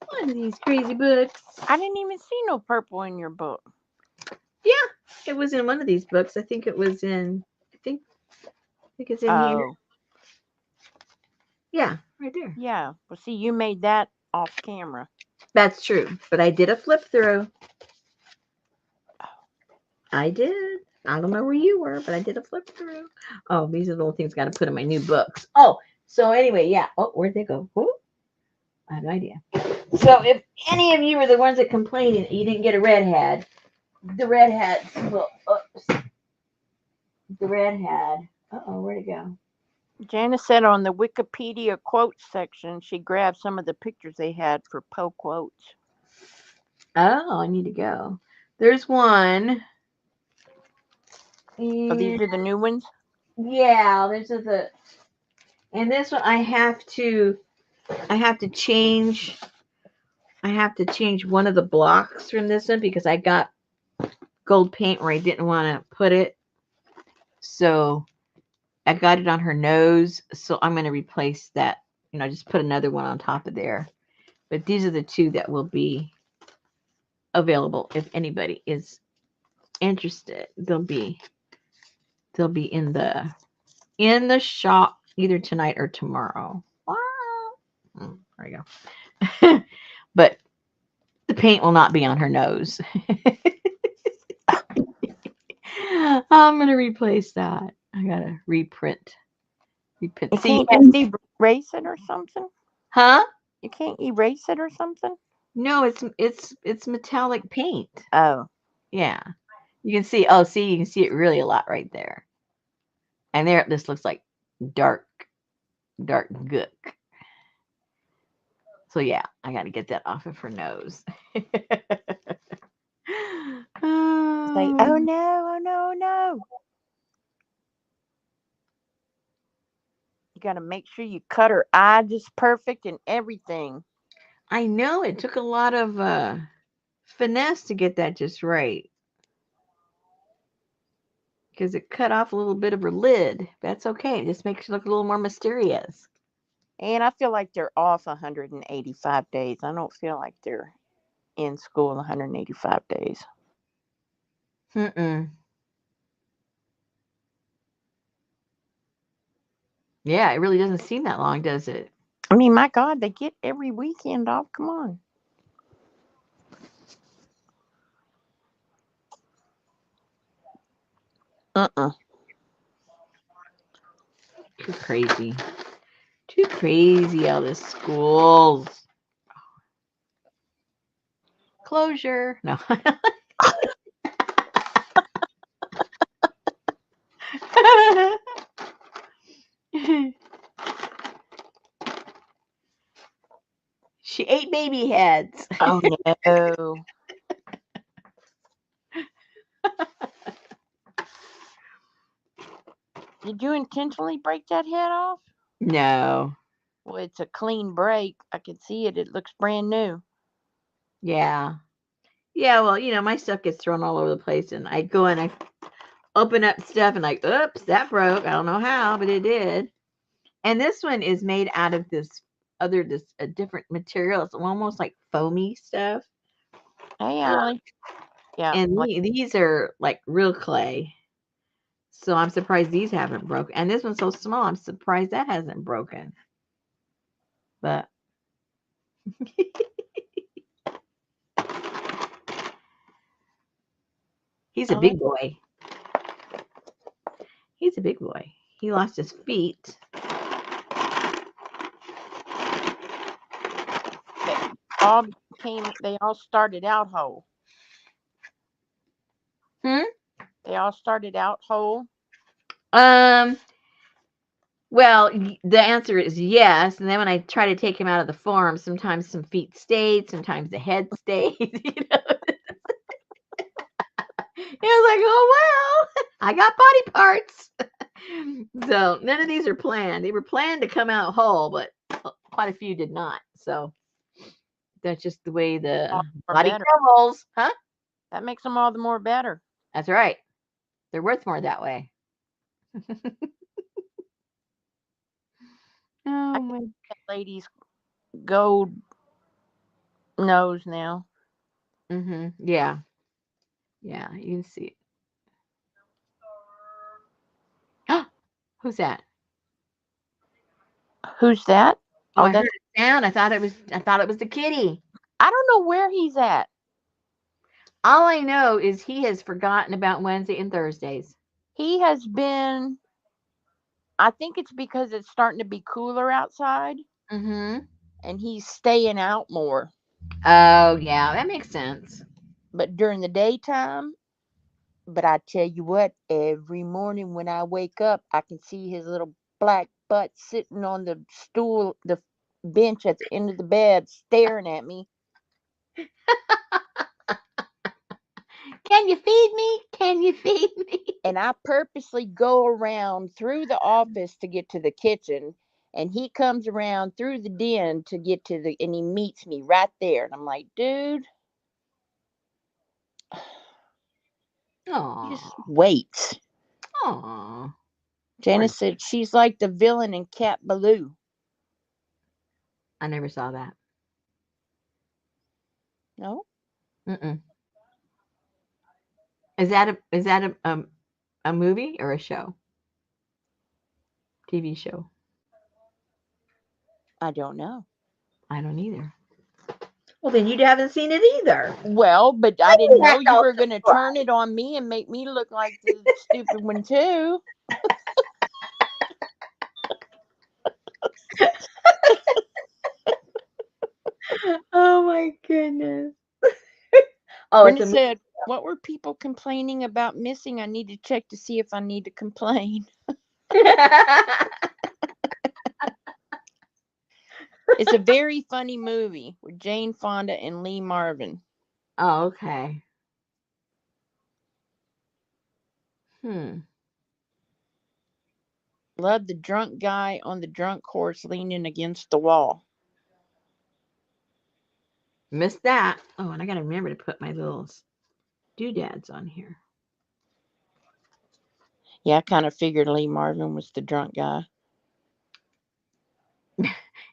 One of these crazy books. I didn't even see no purple in your book. Yeah, it was in one of these books. I think it was in. I think it's in here. Yeah, right there. Yeah. Well, see, you made that off camera. That's true, but I did a flip through. I did. I don't know where you were, but I did a flip through. Oh, these are the little things I got to put in my new books. Oh, so anyway, yeah. Oh, where'd they go? Whoop. I have no idea. So if any of you are the ones that complain that you didn't get a red hat, the red hat. Well, oops. The red hat. Uh-oh, where'd it go? Janice said on the Wikipedia quotes section, she grabbed some of the pictures they had for Poe quotes. Oh, I need to go. There's one. Oh, these are the new ones? Yeah, this is the. And this one I have to change. I have to change one of the blocks from this one because I got gold paint where I didn't want to put it. So I got it on her nose. So I'm going to replace that. Just put another one on top of there. But these are the two that will be available if anybody is interested. They'll be in the shop either tonight or tomorrow. Wow. There you go. But the paint will not be on her nose. I'm gonna replace that. I gotta reprint. You See, can't just erase it or something? huh? You can't erase it or something? No, it's metallic paint. Oh. Yeah. You can see. Oh, see, you can see it really a lot right there. And there, this looks like dark gook. So yeah, I got to get that off of her nose. Say, oh no, oh no, oh no. You got to make sure you cut her eye just perfect and everything. I know it took a lot of finesse to get that just right. Because it cut off a little bit of her lid. That's okay. It just makes her look a little more mysterious. And I feel like they're off 185 days. I don't feel like they're in school 185 days. Mm-mm. Yeah, it really doesn't seem that long, does it? I mean, my God, they get every weekend off. Come on. Too crazy. Too crazy, all this schools. Closure. No. She ate baby heads. Oh no. Did you intentionally break that head off? No. Well, it's a clean break. I can see it. It looks brand new. Yeah. Yeah, well, my stuff gets thrown all over the place, and I go and I open up stuff and like, oops, that broke. I don't know how, but it did. And this one is made out of a different material. It's almost like foamy stuff. Hey, Allie. Yeah. And these are like real clay. So I'm surprised these haven't broken. And this one's so small, I'm surprised that hasn't broken. But he's a big boy. He's a big boy. He lost his feet. all they all started out whole. Hmm? They all started out whole. Um, well, the answer is yes. And then when I try to take him out of the farm, sometimes some feet stayed, sometimes the head stayed. It was like, oh well, I got body parts. So none of these are planned. They were planned to come out whole, but quite a few did not. So that's just the way the All more body better. rolls, huh? That makes them all the more better. That's right. They're worth more that way. I Oh can my. see that lady's gold nose now. Yeah. Yeah. You can see it. Who's that? Who's that? Oh, Oh, I heard that's. a sound. I thought it was. I thought it was the kitty. I don't know where he's at. All I know is he has forgotten about Wednesday and Thursdays. He has been. I think it's because it's starting to be cooler outside, Mm-hmm. and he's staying out more. Oh yeah, that makes sense. But during the daytime, but I tell you what, every morning when I wake up, I can see his little black butt sitting on the stool, the bench at the end of the bed, staring at me. Can you feed me? Can you feed me? And I purposely go around through the office to get to the kitchen. And he comes around through the den to get to the, and he meets me right there. And I'm like, dude, Aw, just wait. aw. Poor. Janice said she's like the villain in Cat Ballou. I never saw that. No? Mm-mm. Is that a movie or a show? TV show? I don't know. I don't either. Well, then you haven't seen it either. Well, but I Why do didn't you know act you all were going to turn surprised? it on me and make me look like the stupid one, too. Oh my goodness. Oh, it's Brenda a movie. said, what were people complaining about missing? I need to check to see if I need to complain. It's a very funny movie with Jane Fonda and Lee Marvin. Oh, okay. Hmm. Love the drunk guy on the drunk horse leaning against the wall. Missed that. Oh, and I gotta remember to put my little doodads on here. Yeah, I kind of figured Lee Marvin was the drunk guy.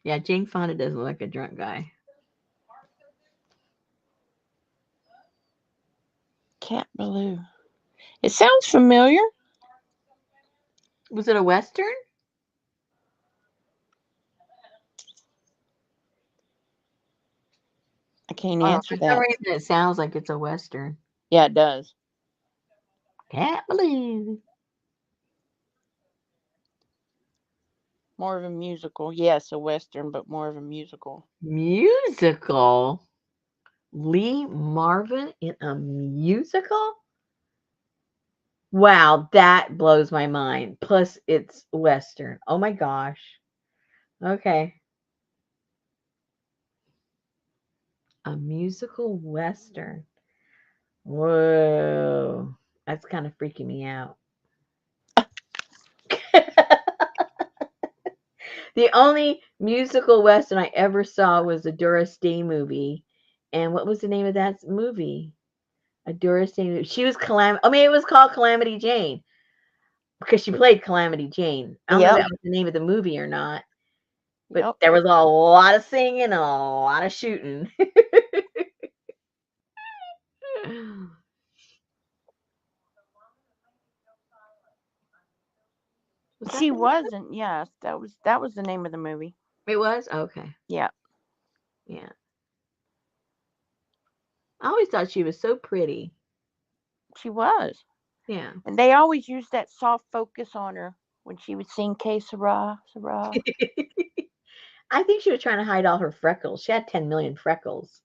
Yeah, Jane Fonda doesn't look like a drunk guy. Cat Ballou. It sounds familiar. Was it a western? I can't Oh, answer for some that. reason it sounds like it's a western. Yeah, it does. Can't believe. More of a musical. Yes, a western, but more of a musical. Musical? Lee Marvin in a musical? Wow, that blows my mind. Plus, it's western. Oh my gosh. Okay. A musical western. Whoa. That's kind of freaking me out. The only musical western I ever saw was the Doris Day movie. And what was the name of that movie? A Doris Day movie. She was Calamity. I mean, it was called Calamity Jane because she played Calamity Jane. I don't know if Yep. that was the name of the movie or not, but Yep. there was a lot of singing and a lot of shooting. Was that She the name? wasn't. Yes, that was the name of the movie. It was? Okay. Yeah, Yeah. I always thought she was so pretty. she was. Yeah. And they always used that soft focus on her when she would sing "Que Sera, Sera." I think she was trying to hide all her freckles. She had 10 million freckles.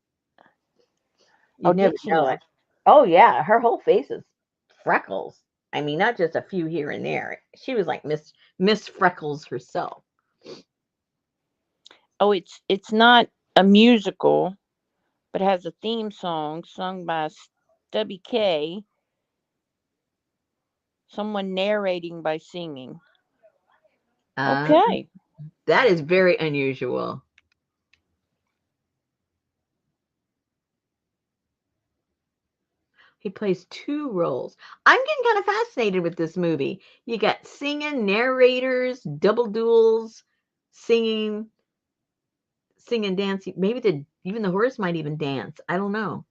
Oh, You'd never did she know now? it. Oh yeah, her whole face is freckles. I mean, not just a few here and there. She was like Miss Freckles herself. Oh, it's not a musical, but has a theme song sung by Stubby K. Someone narrating by singing. Um, Okay. that is very unusual. He plays two roles. I'm getting kind of fascinated with this movie. You got singing, narrators, double duels, singing, dancing. Maybe even the horse might even dance. I don't know.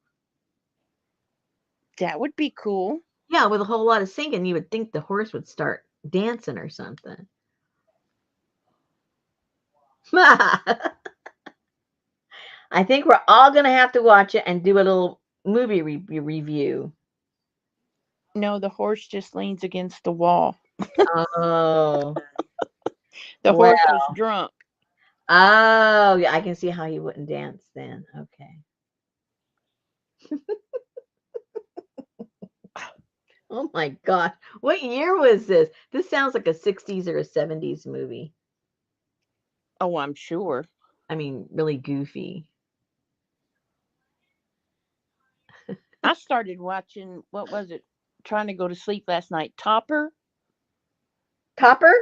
That would be cool. Yeah, with a whole lot of singing, you would think the horse would start dancing or something. I think we're all going to have to watch it and do a little movie review. No, the horse just leans against the wall. Oh, The well. horse was drunk. Oh, yeah, I can see how he wouldn't dance then. Okay. Oh my gosh. What year was this? This sounds like a 60s or a 70s movie. Oh, I'm sure. I mean, really goofy. I started watching, what was it? Trying to go to sleep last night. Topper? Topper?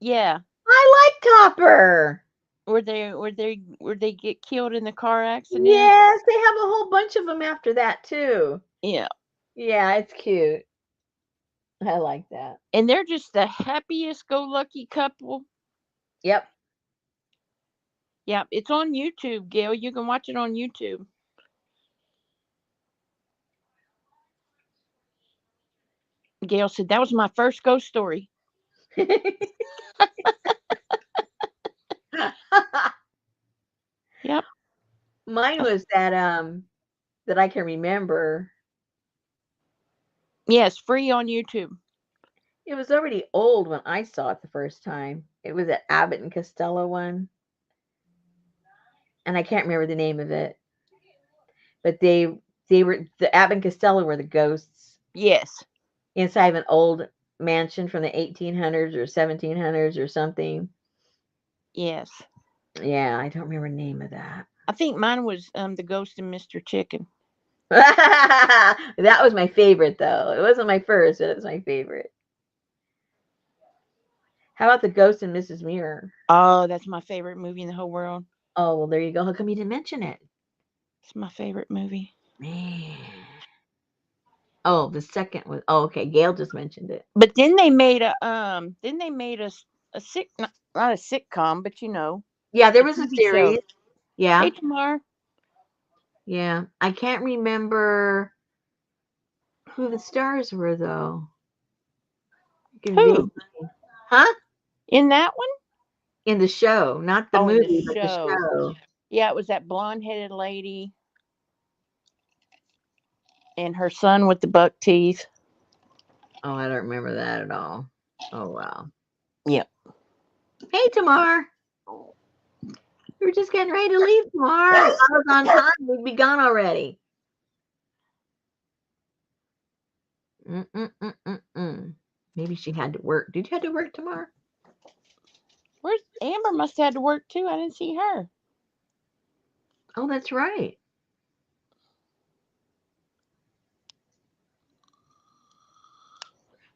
Yeah. I like Topper. Where they get killed in the car accident? Yes, they have a whole bunch of them after that too. Yeah. Yeah, it's cute. I like that. And they're just the happiest go lucky couple. Yep. Yeah, it's on YouTube, Gail. You can watch it on YouTube. Gail said that was my first ghost story. Yep. Mine was that I can remember. Yeah, it's free on YouTube. It was already old when I saw it the first time. It was an Abbott and Costello one, and I can't remember the name of it. But they were the Abbott and Costello were the ghosts Yes. inside of an old mansion from the 1800s or 1700s or something. Yes. Yeah, I don't remember the name of that. I think mine was the Ghost and Mr. Chicken. That was my favorite, though. It wasn't my first, but it was my favorite. How about the Ghost and Mrs. Mirror? Oh, that's my favorite movie in the whole world. Oh, well, there you go. How come you didn't mention it? It's my favorite movie. Man. Oh, the second one. Oh, okay. Gail just mentioned it. But then they made a sick not a sitcom, but Yeah, there a was a TV show. series. Yeah. Hey, Tamar. Yeah. I can't remember who the stars were, though. Who? Huh? In that one? In the show, not the Oh, in the movie, but the show. show. Yeah, it was that blonde-headed lady and her son with the buck teeth. Oh, I don't remember that at all. Oh, wow. Yep. Hey, Tamar. We're just getting ready to leave, Tamar. If I was on time, we'd be gone already. Mm-mm-mm-mm-mm. Maybe she had to work. Did you have to work tomorrow? Where's Amber? Must have had to work too. I didn't see her. Oh, that's right.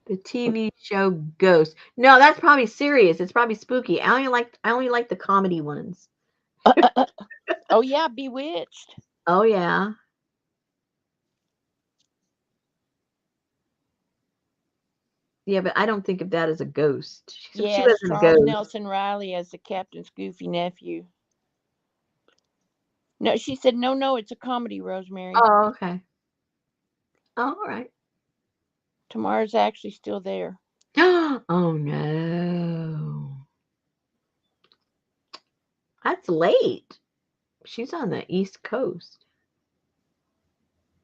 The TV show Ghost. No, that's probably serious. It's probably spooky. I only like the comedy ones. Oh yeah, Bewitched. Oh yeah. Yeah, but I don't think of that as a ghost. She Yes, wasn't a Charles ghost. Nelson Riley as the captain's goofy nephew. No, she said no, it's a comedy, Rosemary. Oh, okay. Oh, all right. Tamara's actually still there. Oh no. That's late. She's on the East Coast.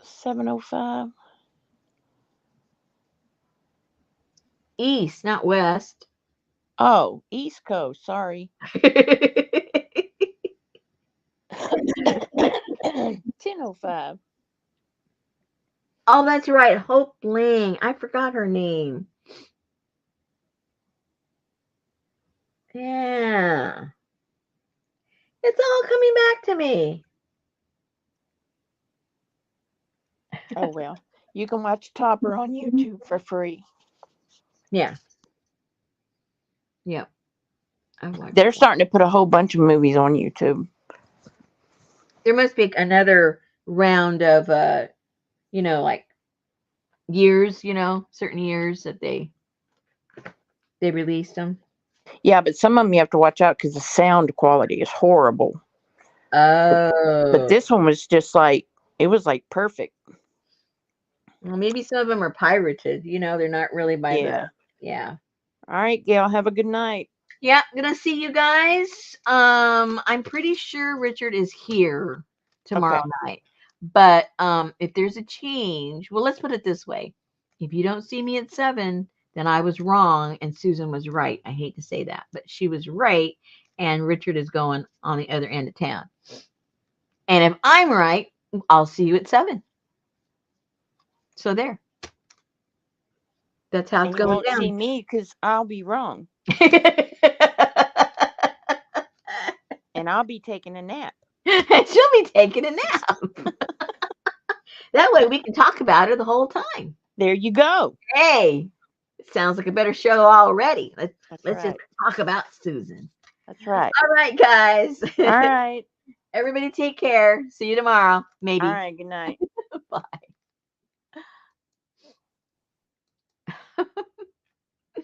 7:05. East, not West. Oh, East Coast. Sorry. 10:05. Oh, that's right. Hope Lang. I forgot her name. Yeah. It's all coming back to me. Oh, well. You can watch Topper on YouTube for free. Yeah. Yep. I watched They're it. starting to put a whole bunch of movies on YouTube. There must be another round of like years, certain years that they released them. Yeah, but some of them you have to watch out because the sound quality is horrible. But Oh. this one was just like, it was like perfect. Well, maybe some of them are pirated. They're not really by the. Yeah. Yeah. All right, Gail, have a good night. Yeah, gonna see you guys. I'm pretty sure Richard is here tomorrow Okay. night. But if there's a change, well, let's put it this way. If you don't see me at 7, then I was wrong and Susan was right. I hate to say that, but she was right, and Richard is going on the other end of town. And if I'm right, I'll see you at 7. So there. That's how And it's you going won't see down. me because I'll be wrong. And I'll be taking a nap. She'll be taking a nap. That way we can talk about her the whole time. There you go. Hey, it sounds like a better show already. That's Let's just right. talk about Susan. That's right. All right, guys. All right. Everybody take care. See you tomorrow. Maybe. All right. Good night. Bye.